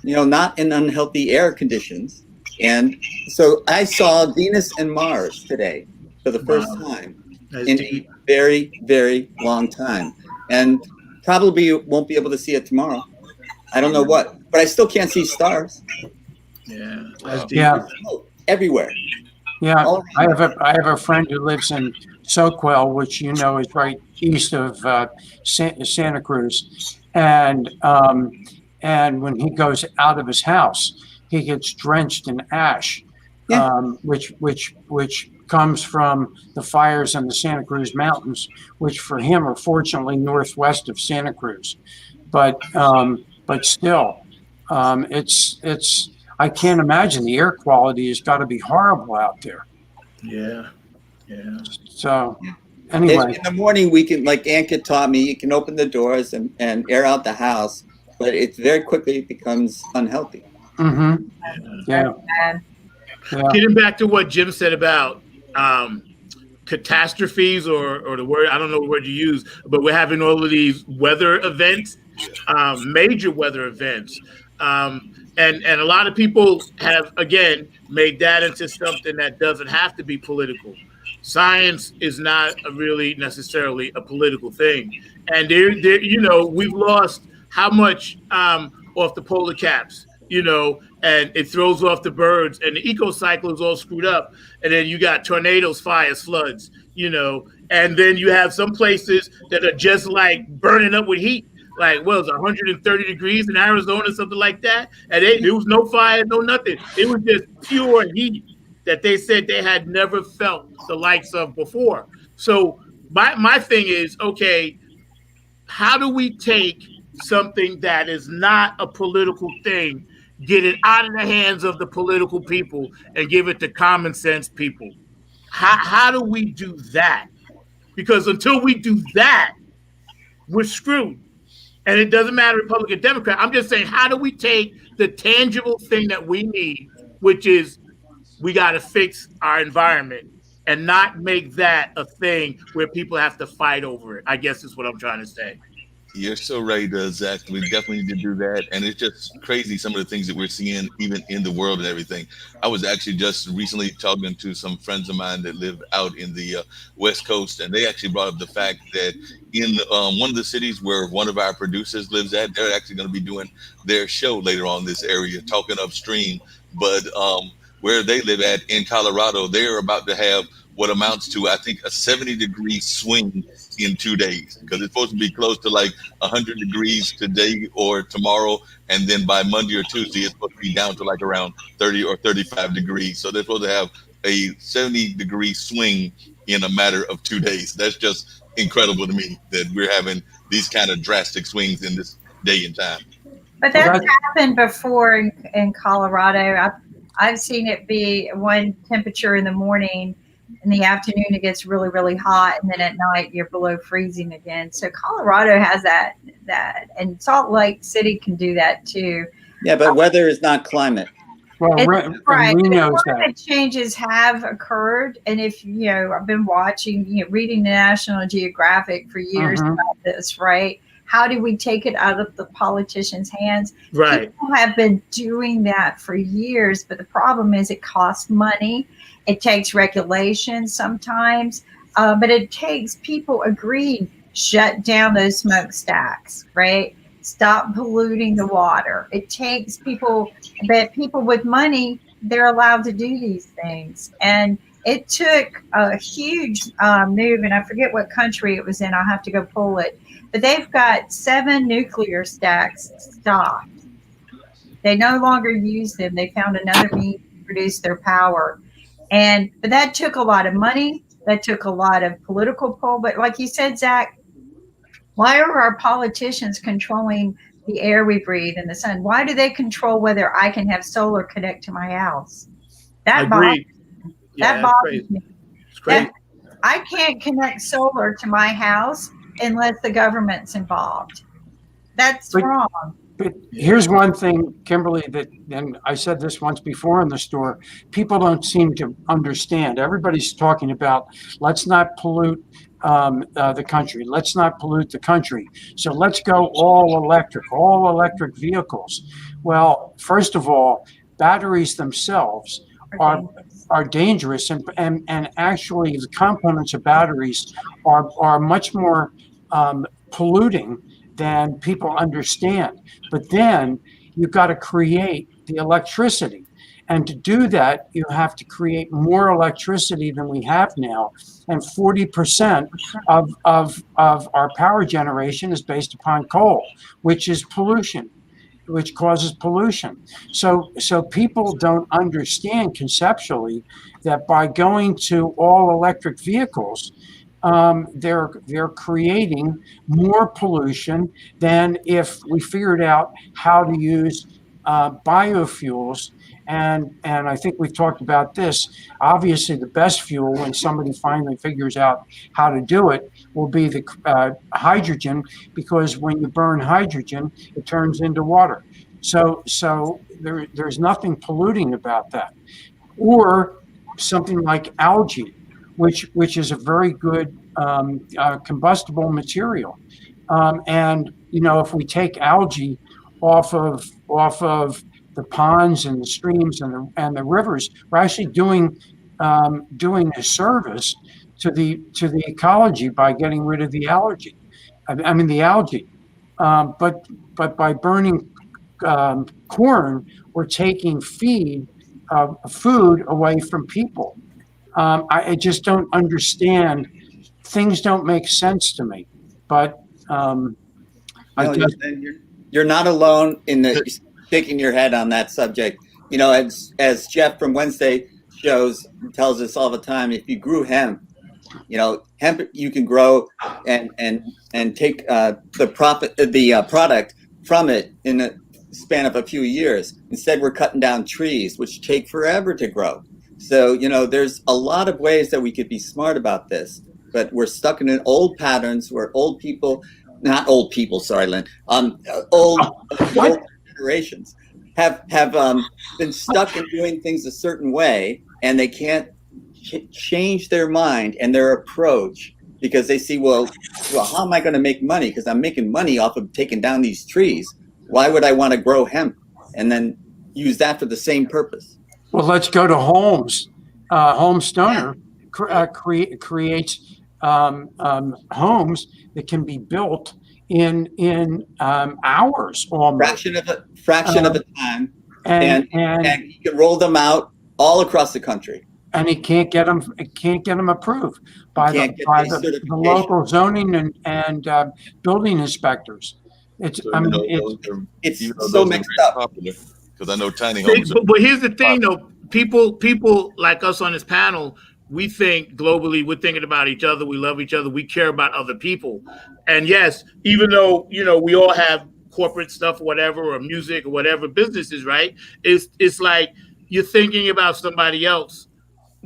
not in unhealthy air conditions. And so I saw Venus and Mars today for the first time in a very, very long time. And probably won't be able to see it tomorrow. I don't know what, but I still can't see stars. Yeah. Yeah. Everywhere. Yeah. I have a friend who lives in Soquel, which is right east of Santa Cruz, and when he goes out of his house, he gets drenched in ash, which comes from the fires in the Santa Cruz Mountains, which for him are fortunately northwest of Santa Cruz, but still, it's I can't imagine the air quality has got to be horrible out there. Yeah. So anyway, in the morning we can, like Ankit taught me, you can open the doors and air out the house, but it very quickly becomes unhealthy. Mm-hmm. Yeah. Getting back to what Jim said about catastrophes or the word, I don't know what word you use, but we're having all of these weather events, major weather events. And a lot of people have, again, made that into something that doesn't have to be political. Science is not really necessarily a political thing. And we've lost how much off the polar caps, and it throws off the birds, and the eco cycle is all screwed up. And then you got tornadoes, fires, floods, and then you have some places that are just like burning up with heat. Like, well, it's 130 degrees in Arizona, something like that. And there was no fire, no nothing. It was just pure heat that they said they had never felt the likes of before. So my thing is, okay, how do we take something that is not a political thing, get it out of the hands of the political people and give it to common sense people? How do we do that? Because until we do that, we're screwed. And it doesn't matter Republican, Democrat. I'm just saying, how do we take the tangible thing that we need, which is we got to fix our environment, and not make that a thing where people have to fight over it? I guess is what I'm trying to say. You're so right, Zach. We definitely need to do that. And it's just crazy, some of the things that we're seeing even in the world and everything. I was actually just recently talking to some friends of mine that live out in the West Coast, and they actually brought up the fact that in one of the cities where one of our producers lives at, they're actually going to be doing their show later on in this area, talking upstream. But where they live at in Colorado, they're about to have what amounts to, I think, a 70-degree swing in 2 days, because it's supposed to be close to like 100 degrees today or tomorrow, and then by Monday or Tuesday it's supposed to be down to like around 30 or 35 degrees. So they're supposed to have a 70-degree swing in a matter of 2 days. That's just incredible to me that we're having these kind of drastic swings in this day and time. But that's happened before in Colorado. I've seen it be one temperature in the morning. In the afternoon, it gets really, really hot, and then at night, you're below freezing again. So Colorado has that, and Salt Lake City can do that too. Yeah, but weather is not climate. Well, right. Climate changes have occurred, and if I've been watching, reading the National Geographic for years about this, right? How do we take it out of the politicians' hands? Right. People have been doing that for years, but the problem is it costs money. It takes regulation sometimes, but it takes people agreeing, shut down those smokestacks, right? Stop polluting the water. It takes people, but people with money, they're allowed to do these things. And it took a huge move, and I forget what country it was in. I'll have to go pull it. But they've got 7 nuclear stacks stopped. They no longer use them. They found another means to produce their power. But that took a lot of money. That took a lot of political pull. But like you said, Zach, why are our politicians controlling the air we breathe and the sun? Why do they control whether I can have solar connect to my house? That Agreed. Yeah, That that's bothers crazy. me. It's crazy. That I can't connect solar to my house unless the government's involved. That's But wrong. But here's one thing, Kimberly, that, and I said this once before in the store, people don't seem to understand. Everybody's talking about let's not pollute the country. Let's not pollute the country. So let's go all electric vehicles. Well, first of all, batteries themselves are Dangerous. are dangerous, and actually the components of batteries are much more polluting than people understand. But then you've got to create the electricity. And to do that, you have to create more electricity than we have now. And 40% of our power generation is based upon coal, which is pollution, which causes pollution. So people don't understand conceptually that by going to all electric vehicles, they're creating more pollution than if we figured out how to use biofuels. And I think we've talked about this. Obviously, the best fuel, when somebody finally figures out how to do it, will be the hydrogen, because when you burn hydrogen, it turns into water. So there's nothing polluting about that. Or something like algae, which is a very good combustible material. And if we take algae off of the ponds and the streams and the rivers, we're actually doing a service to the ecology by getting rid of the allergy. I mean the algae. But by burning corn, we're taking food away from people. I just don't understand. Things don't make sense to me. But I No, guess you're not alone in the shaking your head on that subject. As Jeff from Wednesday shows tells us all the time, if you grew hemp, hemp you can grow and take the product from it in a span of a few years. Instead, we're cutting down trees, which take forever to grow. So there's a lot of ways that we could be smart about this, but we're stuck in old patterns where old people, not old people, sorry, Lynn, old generations have been stuck in doing things a certain way, and they can't change their mind and their approach because they see, well, how am I going to make money? Because I'm making money off of taking down these trees. Why would I want to grow hemp and then use that for the same purpose? Well, let's go to Holmes. Holmes Stoner creates homes that can be built in hours almost. Fraction of a time, and he can roll them out all across the country. And he can't get them approved by the local zoning and building inspectors. It's so mixed up. Because I know tiny homes. But here's the thing, though. People like us on this panel, we think globally. We're thinking about each other. We love each other. We care about other people. And yes, even though we all have corporate stuff, or whatever, or music, or whatever businesses, right? It's like you're thinking about somebody else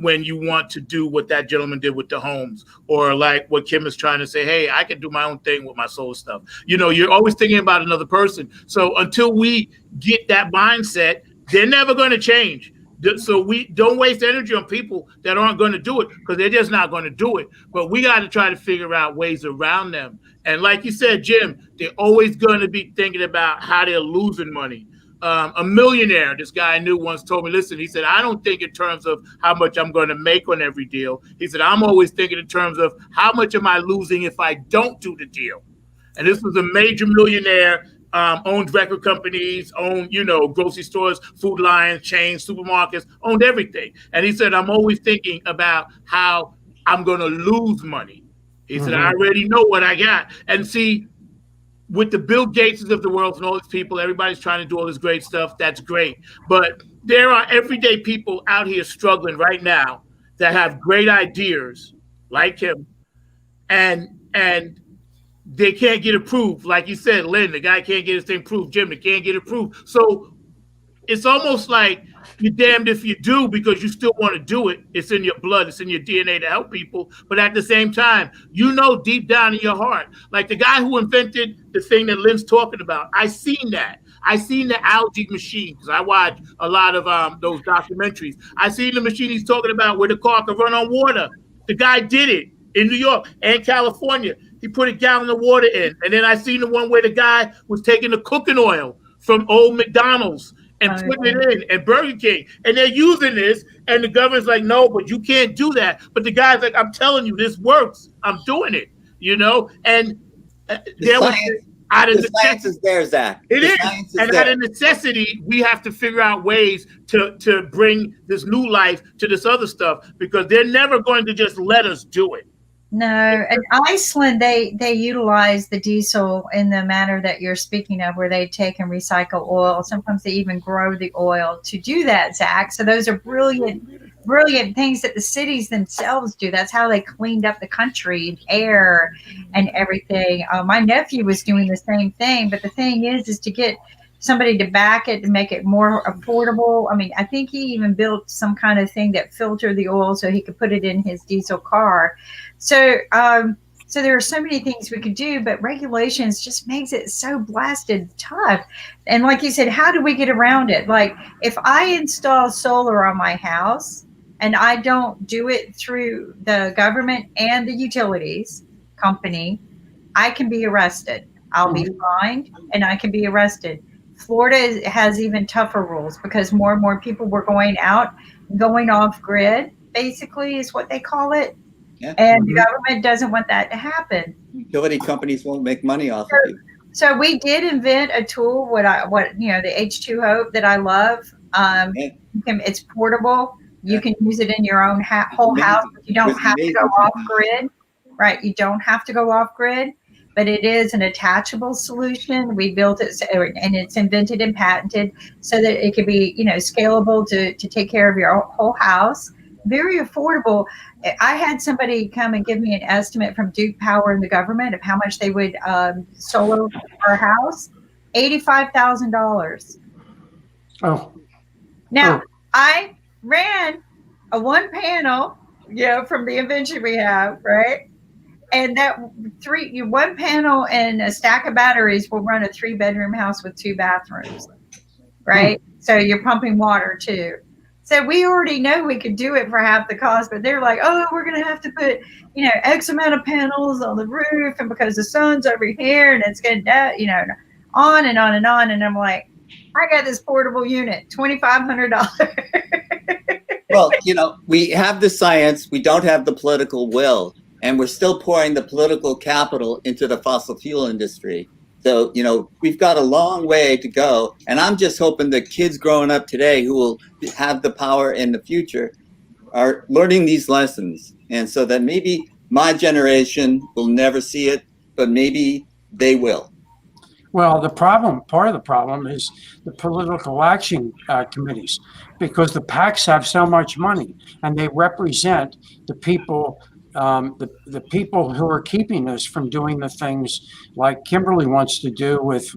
when you want to do what that gentleman did with the homes, or like what Kim is trying to say, hey, I can do my own thing with my soul stuff. You're always thinking about another person. So until we get that mindset, they're never going to change. So we don't waste energy on people that aren't going to do it, because they're just not going to do it. But we got to try to figure out ways around them. And like you said, Jim, they're always going to be thinking about how they're losing money. A millionaire, this guy I knew once told me, listen, he said, I don't think in terms of how much I'm going to make on every deal. He said, I'm always thinking in terms of how much am I losing if I don't do the deal. And this was a major millionaire, owned record companies, owned, grocery stores, food lines, chains, supermarkets, owned everything. And he said, I'm always thinking about how I'm going to lose money. He said, I already know what I got. And see, with the Bill Gateses of the world and all these people, everybody's trying to do all this great stuff. That's great. But there are everyday people out here struggling right now that have great ideas like him, and they can't get approved. Like you said, Lynn, the guy can't get his thing approved. Jim, they can't get approved. So it's almost like you're damned if you do because you still want to do it. It's in your blood, it's in your DNA to help people. But at the same time, you know deep down in your heart, like the guy who invented the thing that Lynn's talking about, I seen that. I seen the algae machine because I watch a lot of those documentaries. I seen the machine he's talking about where the car can run on water. The guy did it in New York and California. He put a gallon of water in. And then I seen the one where the guy was taking the cooking oil from old McDonald's and putting it in and Burger King. And they're using this. And the government's like, no, but you can't do that. But the guy's like, I'm telling you, this works. I'm doing it, you know? And there was out of the science is there, Zach. It is. And out of necessity, we have to figure out ways to bring this new life to this other stuff because they're never going to just let us do it. No, in Iceland, they utilize the diesel in the manner that you're speaking of, where they take and recycle oil. Sometimes they even grow the oil to do that, Zach. So those are brilliant things that the cities themselves do. That's how they cleaned up the country and air and everything. My nephew was doing the same thing, but the thing is to get somebody to back it to make it more affordable. I mean, I think he even built some kind of thing that filtered the oil so he could put it in his diesel car. So there are so many things we could do, but regulations just makes it so blasted tough. And like you said, how do we get around it? Like if I install solar on my house and I don't do it through the government and the utilities company, I can be arrested. I'll be fined and I can be arrested. Florida has even tougher rules because more and more people were going off grid, basically is what they call it. Yeah. And the government doesn't want that to happen. Utility companies won't make money off of you. So we did invent a tool, the H2 Hope that I love. It's portable. You can use it in your own whole house. You don't have to go off grid, right? You don't have to go off grid, but it is an attachable solution. We built it and it's invented and patented so that it can be, scalable to take care of your whole house. Very affordable. I had somebody come and give me an estimate from Duke Power and the government of how much they would solar our house. $85,000. Oh. Now I ran a one panel, from the invention we have, right? And that one panel and a stack of batteries will run a 3-bedroom house with 2 bathrooms, right? So you're pumping water too. So we already know we could do it for half the cost, but they're like, oh, we're going to have to put, X amount of panels on the roof. And because the sun's over here and it's going to, on and on and on. And I'm like, I got this portable unit, $2,500. Well, we have the science. We don't have the political will. And we're still pouring the political capital into the fossil fuel industry. So, we've got a long way to go. And I'm just hoping that kids growing up today who will have the power in the future are learning these lessons. And so that maybe my generation will never see it, but maybe they will. Well, part of the problem is the political action committees, because the PACs have so much money and they represent the people. The people who are keeping us from doing the things like Kimberly wants to do with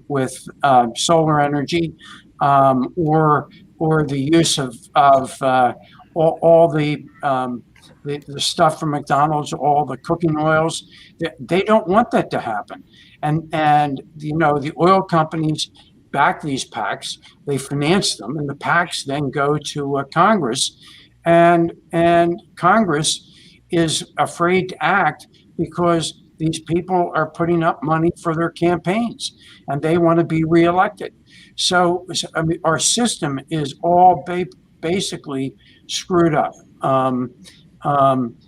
solar energy, or the use of all the stuff from McDonald's, all the cooking oils. They don't want that to happen, and the oil companies back these PACs. They finance them, and the PACs then go to Congress, and Congress is afraid to act because these people are putting up money for their campaigns and they want to be reelected. So our system is all basically screwed up.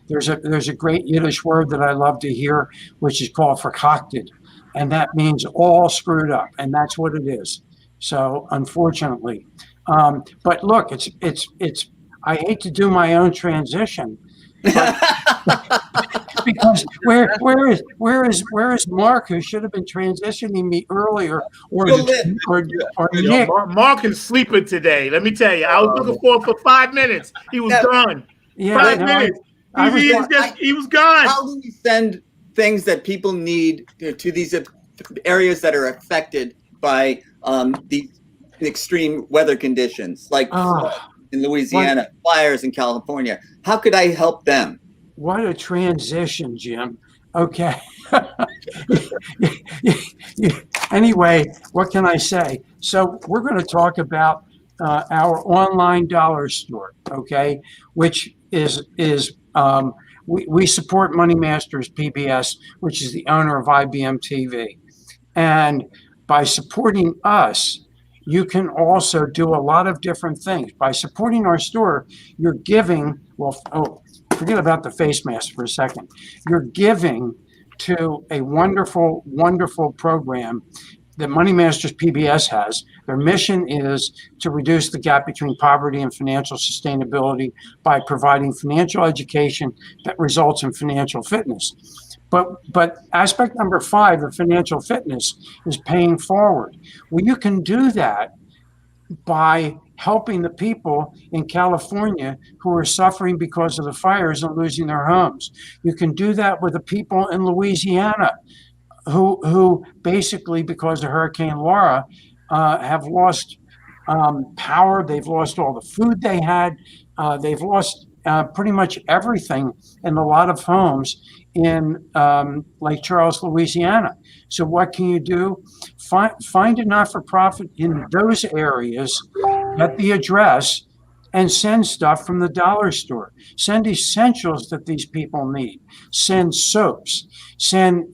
There's a great Yiddish word that I love to hear, which is called verkaktet, and that means all screwed up, and that's what it is. So unfortunately, but look, it's I hate to do my own transition. Because where is Mark, who should have been transitioning me earlier, or Nick? Mark is sleeping today. Let me tell you, I was looking for 5 minutes. He was gone. Yeah, 5 minutes. He was gone. How do we send things that people need to these areas that are affected by these extreme weather conditions, like Oh, in Louisiana, fires in California. How could I help them? what a transition, Jim. Okay. Anyway, what can I say? So we're going to talk about our online dollar store, okay, which is we support Money Masters PBS, which is the owner of IBM TV, and by supporting us, you can also do a lot of different things. By supporting our store, you're giving, well, oh, forget about the face mask for a second. You're giving to a wonderful, wonderful program that Money Masters PBS has. Their mission is to reduce the gap between poverty and financial sustainability by providing financial education that results in financial fitness. But aspect number 5 of financial fitness is paying forward. Well, you can do that by helping the people in California who are suffering because of the fires and losing their homes. You can do that with the people in Louisiana who basically, because of Hurricane Laura, have lost power. They've lost all the food they had. They've lost pretty much everything in a lot of homes in Lake Charles, Louisiana. So what can you do? Find a not-for-profit in those areas, get the address, and send stuff from the dollar store. Send essentials that these people need. Send soaps. Send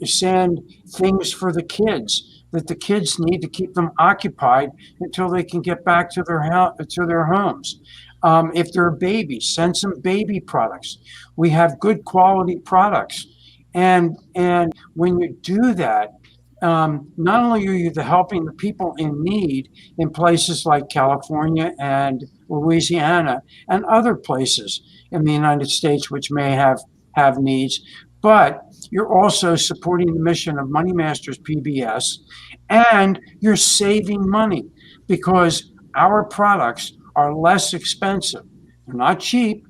things for the kids that the kids need to keep them occupied until they can get back to their homes. If they're babies, send some baby products. We have good quality products. And when you do that, not only are you helping the people in need in places like California and Louisiana and other places in the United States which may have needs, but you're also supporting the mission of Money Masters PBS, and you're saving money because our products are less expensive. They're not cheap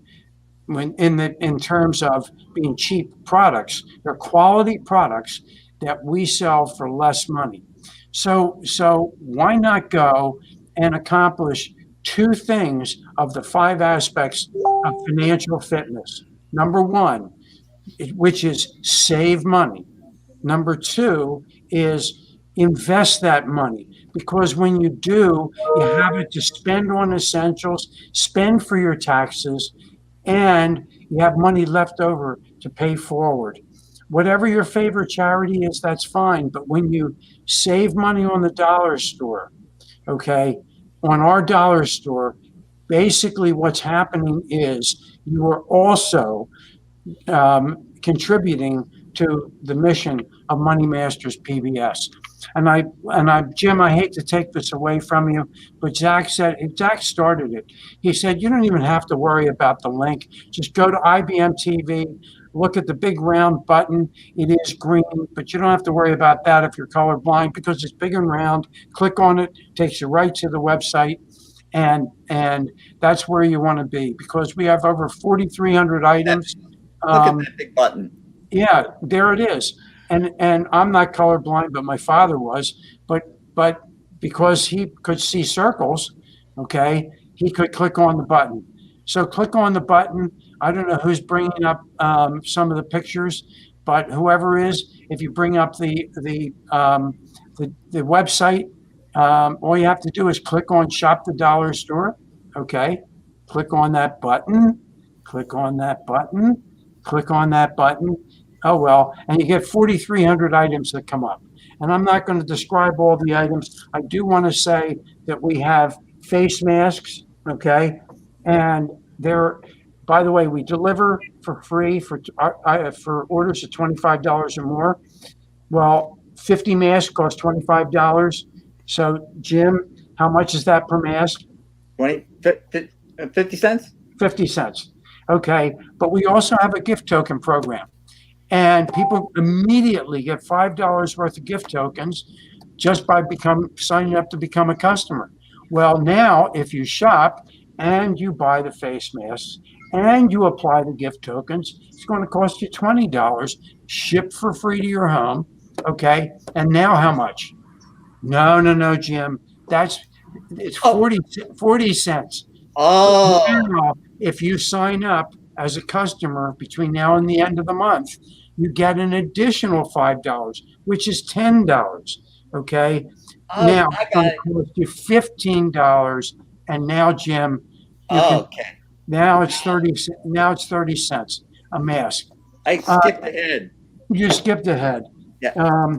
in terms of being cheap products. They're quality products that we sell for less money. So why not go and accomplish 2 things of the 5 aspects of financial fitness? Number 1, which is save money. Number 2 is invest that money, because when you do, you have it to spend on essentials, spend for your taxes, and you have money left over to pay forward. Whatever your favorite charity is, that's fine. But when you save money on the dollar store, okay, on our dollar store, basically what's happening is you are also contributing to the mission of Money Masters PBS. And Jim, I hate to take this away from you, but Zack started it. He said, you don't even have to worry about the link. Just go to IBM TV, look at the big round button. It is green, but you don't have to worry about that if you're colorblind, because it's big and round. Click on it, takes you right to the website. And that's where you want to be, because we have over 4,300 items. Look at that big button. Yeah, there it is. And I'm not colorblind, but my father was. But because he could see circles, okay, he could click on the button. So click on the button. I don't know who's bringing up some of the pictures, but whoever is, if you bring up the website, all you have to do is click on Shop the Dollar Store. Okay, click on that button. Click on that button. Click on that button. Oh, well, and you get 4,300 items that come up. And I'm not going to describe all the items. I do want to say that we have face masks, okay? And by the way, we deliver for free for orders of $25 or more. Well, 50 masks cost $25. So, Jim, how much is that per mask? 50 cents? 50 cents. Okay, but we also have a gift token program. And people immediately get $5 worth of gift tokens just by signing up to become a customer. Well, now if you shop and you buy the face masks and you apply the gift tokens, it's going to cost you $20, shipped for free to your home. Okay, and now how much? No, Jim. It's 40 cents. Oh, Now, if you sign up as a customer between now and the end of the month, you get an additional $5, which is $10. Okay. Now I it's got going it. to cost you $15. And now, Jim, you can. Okay. Now it's 30. Now it's 30 cents a mask. I skipped ahead. You skipped ahead. Yeah.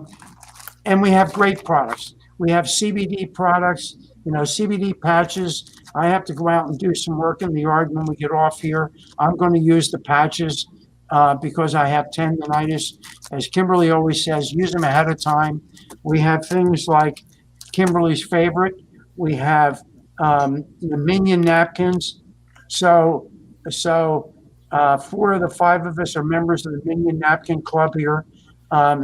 And we have great products. We have CBD products, CBD patches. I have to go out and do some work in the yard when we get off here. I'm going to use the patches because I have tendonitis. As Kimberly always says, use them ahead of time. We have things like Kimberly's favorite. We have the Minion napkins. So 4 of the 5 of us are members of the Minion Napkin Club here.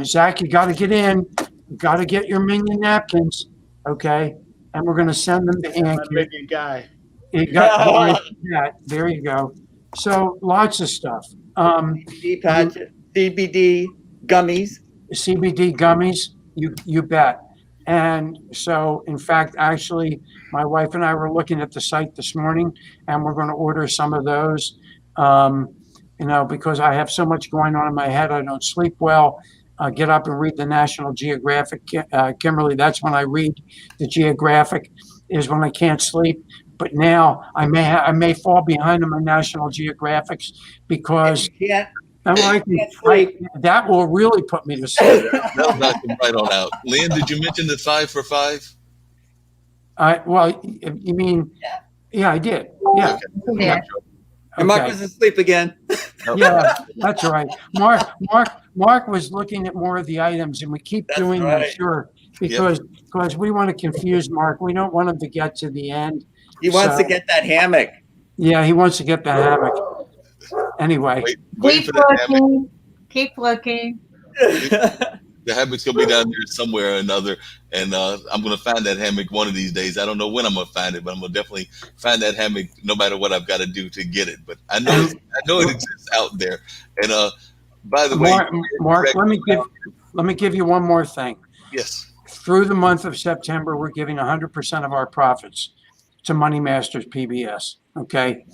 Zack, you got to get in. You got to get your Minion napkins, okay? And we're going to send them to My Anki. Minion guy. You got that. There you go. So lots of stuff. CBD patches, CBD gummies. CBD gummies, you bet. And so, in fact, actually, my wife and I were looking at the site this morning, and we're going to order some of those. Because I have so much going on in my head, I don't sleep well. Get up and read the National Geographic, Kimberly. That's when I read the Geographic, is when I can't sleep. But now I may fall behind on my National Geographics because that will really put me to sleep. That'll knock him right on out. Lynn, did you mention the 5 for 5? Well, you mean? Yeah, I did. Yeah. Okay. Yeah. And Mark was asleep again. Yeah, that's right. Mark was looking at more of the items, and we keep doing that, sure, because we want to confuse Mark. We don't want him to get to the end. He wants to get that hammock. Yeah, he wants to get the hammock. Anyway, keep looking. Keep looking. The hammock's gonna be down there somewhere or another, and I'm gonna find that hammock one of these days. I don't know when I'm gonna find it, but I'm gonna definitely find that hammock, no matter what I've got to do to get it. But I know it exists out there. And by the way, Mark, let me give you one more thing. Yes. Through the month of September, we're giving 100% of our profits to Money Masters PBS. Okay,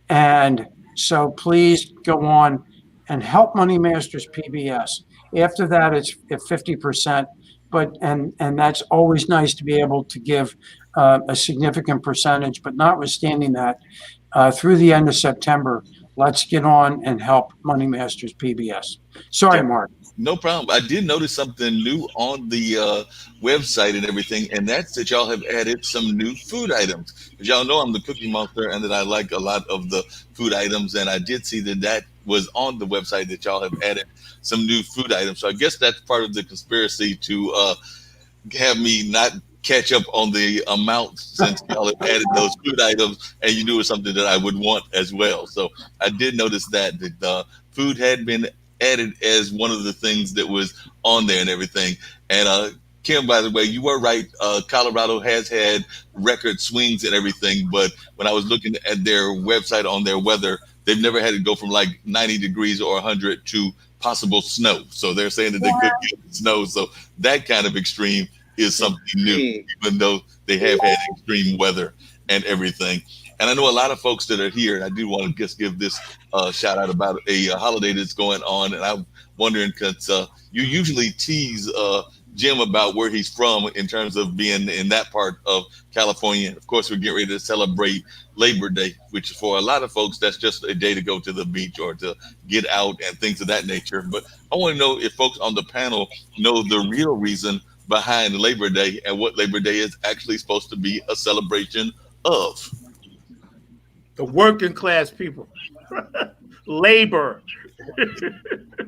and so please go on and help Money Masters PBS. After that, it's at 50%, and that's always nice to be able to give a significant percentage. But notwithstanding that, through the end of September, let's get on and help Money Masters PBS. Sorry, Mark. No problem. I did notice something new on the website and everything, and that's that y'all have added some new food items. As y'all know, I'm the cookie monster, and that I like a lot of the food items, and I did see that was on the website, that y'all have added some new food items. So I guess that's part of the conspiracy to have me not catch up on the amount, since y'all have added those food items, and you knew it was something that I would want as well. So I did notice that the food had been added as one of the things that was on there and everything. And Kim, by the way, you were right. Colorado has had record swings and everything, but when I was looking at their website on their weather, they've never had it go from like 90 degrees or 100 to possible snow. So they're saying that they could get snow. So that kind of extreme is something new, even though they have had extreme weather and everything. And I know a lot of folks that are here, and I do want to just give this shout out about a holiday that's going on. And I'm wondering, because you usually tease Jim about where he's from in terms of being in that part of California. And of course, we're getting ready to celebrate Labor Day, which for a lot of folks, that's just a day to go to the beach or to get out and things of that nature. But I want to know if folks on the panel know the real reason behind Labor Day and what Labor Day is actually supposed to be a celebration of. The working class people. Labor.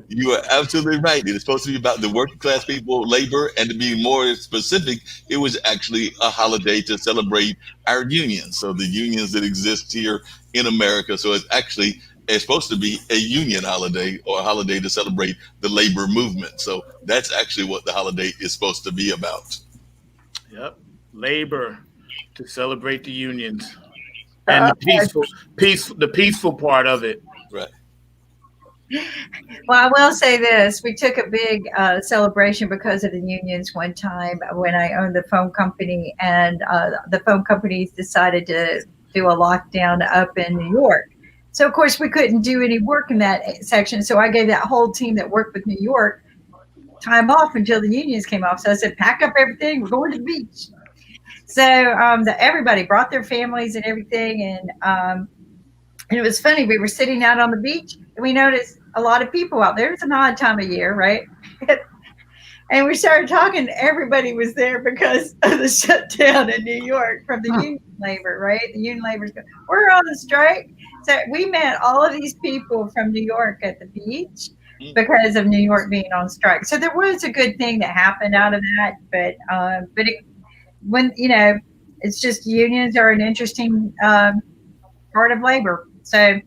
You are absolutely right. It's supposed to be about the working class people, labor, and to be more specific, it was actually a holiday to celebrate our unions. So the unions that exist here in America. So it's supposed to be a union holiday, or a holiday to celebrate the labor movement. So that's actually what the holiday is supposed to be about. Yep. Labor, to celebrate the unions and the peaceful part of it. Right. Well, I will say this. We took a big celebration because of the unions one time when I owned the phone company, and the phone companies decided to do a lockdown up in New York. So, of course, we couldn't do any work in that section. So I gave that whole team that worked with New York time off until the unions came off. So I said, pack up everything. We're going to the beach. So everybody brought their families and everything. And it was funny. We were sitting out on the beach and we noticed a lot of people out there. It's an odd time of year, right? And we started talking. Everybody was there because of the shutdown in New York from the union labor, right? The union labor's going, we're on the strike. So we met all of these people from New York at the beach because of New York being on strike. So there was a good thing that happened out of that. But when, it's just unions are an interesting part of labor. So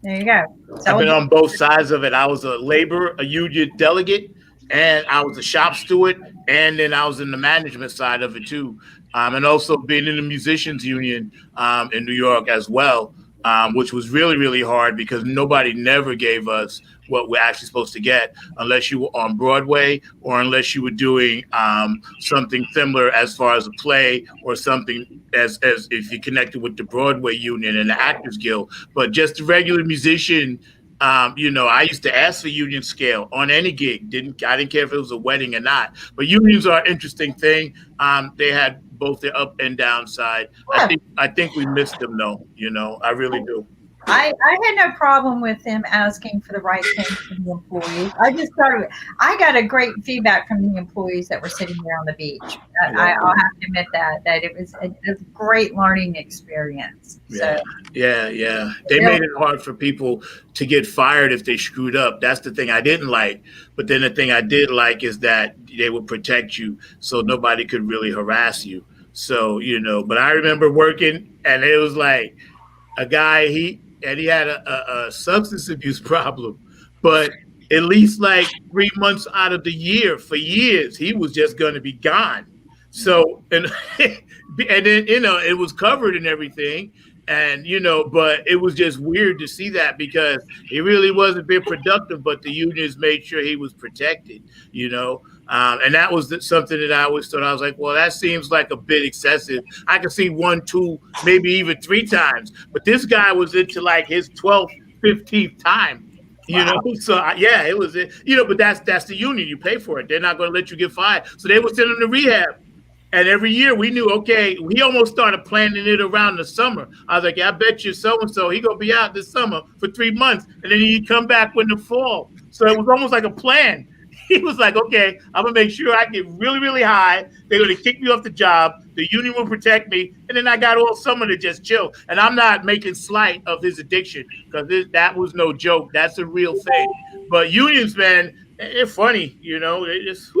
there you go. So I've been on both sides of it. I was a union delegate, and I was a shop steward, and then I was in the management side of it too, and also being in the musicians union in New York as well, which was really, really hard because nobody never gave us what we're actually supposed to get unless you were on Broadway or unless you were doing something similar as far as a play or something as if you connected with the Broadway union and the Actors Guild. But just a regular musician, I used to ask for union scale on any gig. I didn't care if it was a wedding or not. But unions are an interesting thing. They had both their up and down side. I think we missed them though. I really do. I had no problem with them asking for the right thing from the employees. I got a great feedback from the employees that were sitting there on the beach. I'll have to admit that it was a great learning experience. So, yeah. They made it hard for people to get fired if they screwed up. That's the thing I didn't like. But then the thing I did like is that they would protect you so nobody could really harass you. So, but I remember working and it was like a guy, he had a substance abuse problem, but at least like 3 months out of the year for years, he was just going to be gone. So, and then, it was covered and everything. And, but it was just weird to see that because he really wasn't being productive, but the unions made sure he was protected, and that was something that I always thought. I was like, well, that seems like a bit excessive. I could see 1, 2, maybe even 3 times, but this guy was into like his 12th, 15th time, So it was, but that's the union. You pay for it. They're not going to let you get fired. So they would send him to rehab. And every year we knew, okay, we almost started planning it around the summer. I was like, I bet you so-and-so, he going to be out this summer for 3 months. And then he'd come back in the fall. So it was almost like a plan. He was like, okay, I'm going to make sure I get really, really high. They're going to kick me off the job. The union will protect me. And then I got all summer to just chill. And I'm not making slight of his addiction because that was no joke. That's a real thing. But unions, man, they're funny. They just,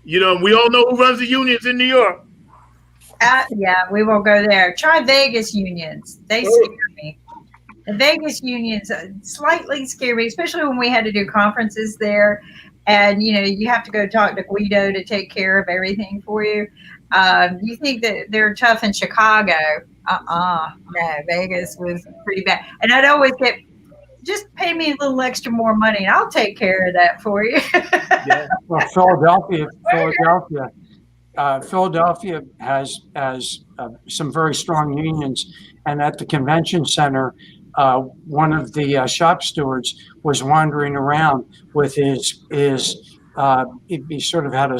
we all know who runs the unions in New York. Yeah, we won't go there. Try Vegas unions. They scare me. The Vegas unions slightly scare me, especially when we had to do conferences there. And, you have to go talk to Guido to take care of everything for you. You think that they're tough in Chicago. No, Vegas was pretty bad. And I'd always get, just pay me a little extra more money and I'll take care of that for you. Yeah. Well, Philadelphia has some very strong unions. And at the convention center, one of the shop stewards was wandering around with his he sort of had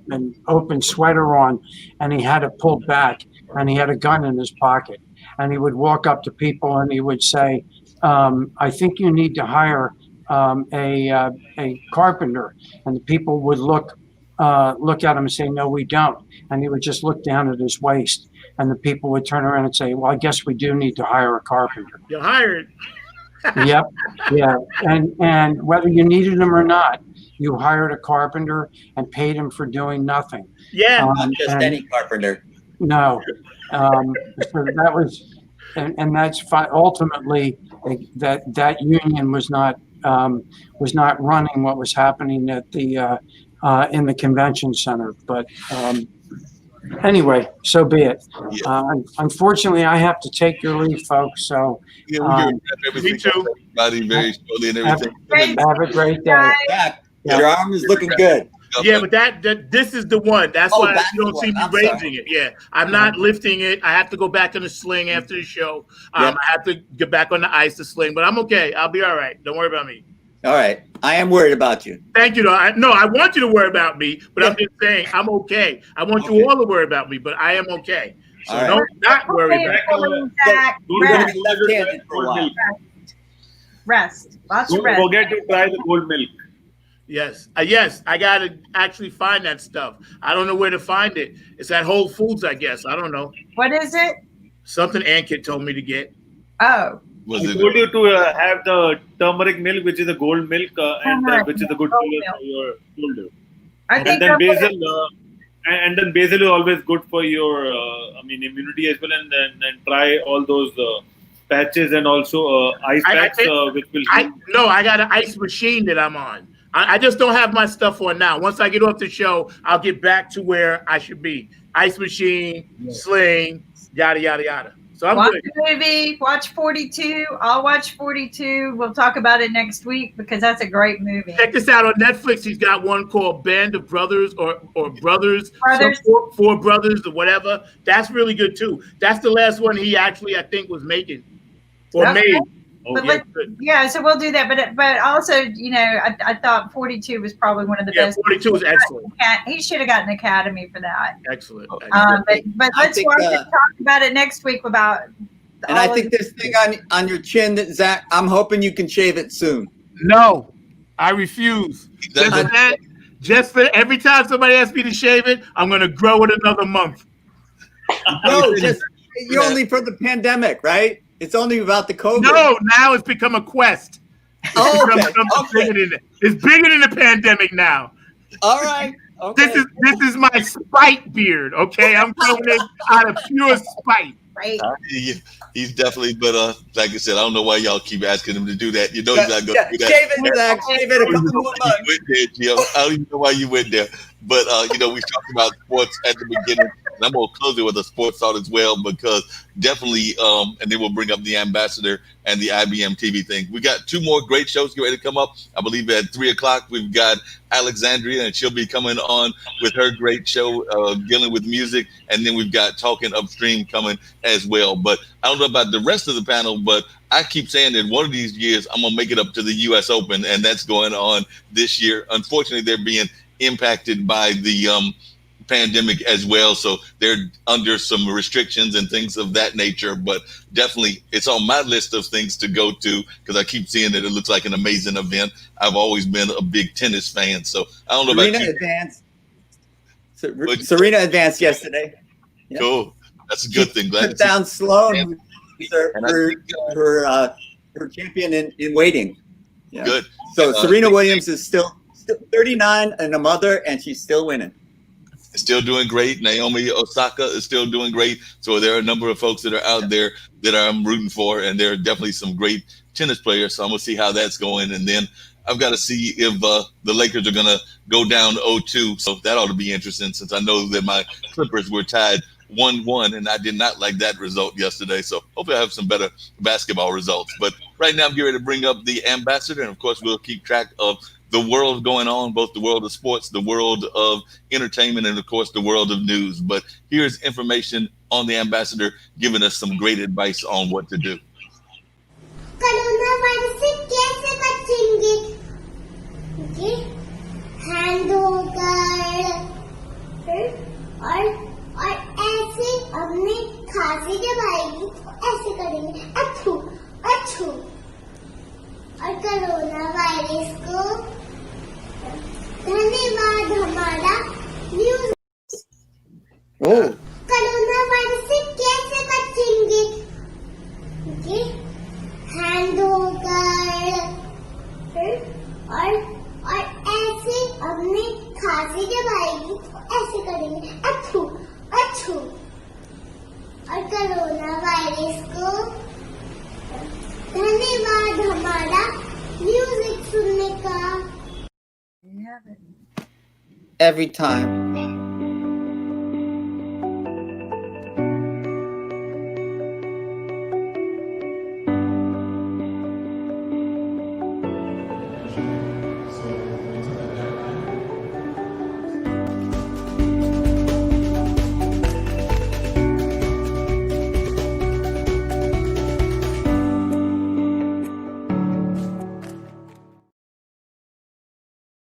an open sweater on, and he had it pulled back, and he had a gun in his pocket, and he would walk up to people and he would say, I think you need to hire a carpenter, and the people would look at him and say, no, we don't, and he would just look down at his waist. And the people would turn around and say, well, I guess we do need to hire a carpenter. You're hired. Yep. Yeah. And whether you needed him or not, you hired a carpenter and paid him for doing nothing. Yeah. Not just any carpenter. No. So that was, and that's ultimately that union was not running what was happening at the in the convention center. But Anyway, so be it. Yeah. Unfortunately, I have to take your leave, folks. So Yeah, we're gonna wrap everything Me too. up, everybody, very shortly and have, everything. have a great day. Jack, Yeah. your arm is looking good. Yeah, but this is the one. That's Oh, why that's you don't the see one. me I'm raising sorry. it. Yeah, I'm not lifting it. I have to go back on the sling after the show. Yep. I have to get back on the ice to sling, but I'm okay. I'll be all right. Don't worry about me. All right. I am worried about you. Thank you. Though. I want you to worry about me, but I'm Yeah. just saying I'm okay. I want Okay. you all to worry about me, but I am okay. So All right. don't not worry about me. Zach, You're going to rest, be left-handed for a while. rest. Lots of Don't rest. forget to try the gold milk. Yes, I gotta actually find that stuff. I don't know where to find it. It's at Whole Foods, I guess. I don't know. What is it? Something Ankit told me to get. Oh, Was I it? told you to have the turmeric milk, which is a gold milk, and Turmeric which is a good milk. for your shoulder. I And think then that's what basil, and then basil is always good for your, immunity as well. And then try all those patches and also ice packs, which will. I got an ice machine that I'm on. I just don't have my stuff on now. Once I get off the show, I'll get back to where I should be. Ice machine, sling, yada yada yada. So I'm watch good. the movie, watch 42. I'll watch 42. We'll talk about it next week because that's a great movie. Check this out on Netflix. He's got one called Band of Brothers or Brothers, Brothers. four brothers or whatever. That's really good too. That's the last one he actually I think was making or Okay. made. But yeah, yeah, so we'll do that. But also, I thought 42 was probably one of the best. 42 is excellent. He should have gotten an Academy for that. Excellent. But I let's think, watch it, talk about it next week about. And I think this thing on your chin, that Zach, I'm hoping you can shave it soon. No, I refuse. Just for every time somebody asks me to shave it, I'm going to grow it another month. No, you're only for the pandemic, right? It's only about the COVID. No, now it's become a quest. Oh, okay. It's bigger than the pandemic now. All right. Okay. This is my spite beard. Okay, I'm growing it out of pure spite. Right. He's definitely, but like I said, I don't know why y'all keep asking him to do that. You know he's not going to do that. Shave it, Zach. Shave it a couple more months. I don't even know why you went there. But, we talked about sports at the beginning. And I'm going to close it with a sports thought as well, because definitely, and then we'll bring up the ambassador and the IBM TV thing. We got two more great shows getting ready to come up. I believe at 3:00, we've got Alexandria, and she'll be coming on with her great show dealing with music. And then we've got Talking Upstream coming as well. But I don't know about the rest of the panel, but I keep saying that one of these years I'm going to make it up to the U.S. Open, and that's going on this year. Unfortunately, they're being impacted by the pandemic as well, so they're under some restrictions and things of that nature, but definitely it's on my list of things to go to because I keep seeing that it looks like an amazing event. I've always been a big tennis fan, so I don't know Serena about you. advanced. Serena advanced yesterday. Yep. Cool, that's a good thing. Glad Put down slow and And her champion in waiting. Yeah. Good. So Serena Williams is still 39 and a mother, and she's still winning. Still doing great. Naomi Osaka is still doing great. So there are a number of folks that are out there that I'm rooting for, and there are definitely some great tennis players. So I'm gonna see how that's going, and then I've got to see if the Lakers are gonna go down 0-2. So that ought to be interesting, since I know that my Clippers were tied 1-1, and I did not like that result yesterday. So hopefully I have some better basketball results. But right now I'm getting ready to bring up the ambassador, and of course we'll keep track of the world going on, both the world of sports, the world of entertainment, and of course the world of news. But here's information on the ambassador giving us some great advice on what to do. Coronavirus से कैसे बचेंगे? Okay, hand होकर और ऐसे अपने खांसी जब आएगी तो ऐसे करेंगे अथू अथू और कोरोना वायरस को धन्यवाद हमारा न्यूज कोरोना वायरस से कैसे बचेंगे? Okay, hand होकर और ऐसे अपने खांसी जब आएगी तो ऐसे करेंगे अथू अथू और कोरोना वायरस को धन्यवाद हमारा म्यूजिक सुनने का. Every time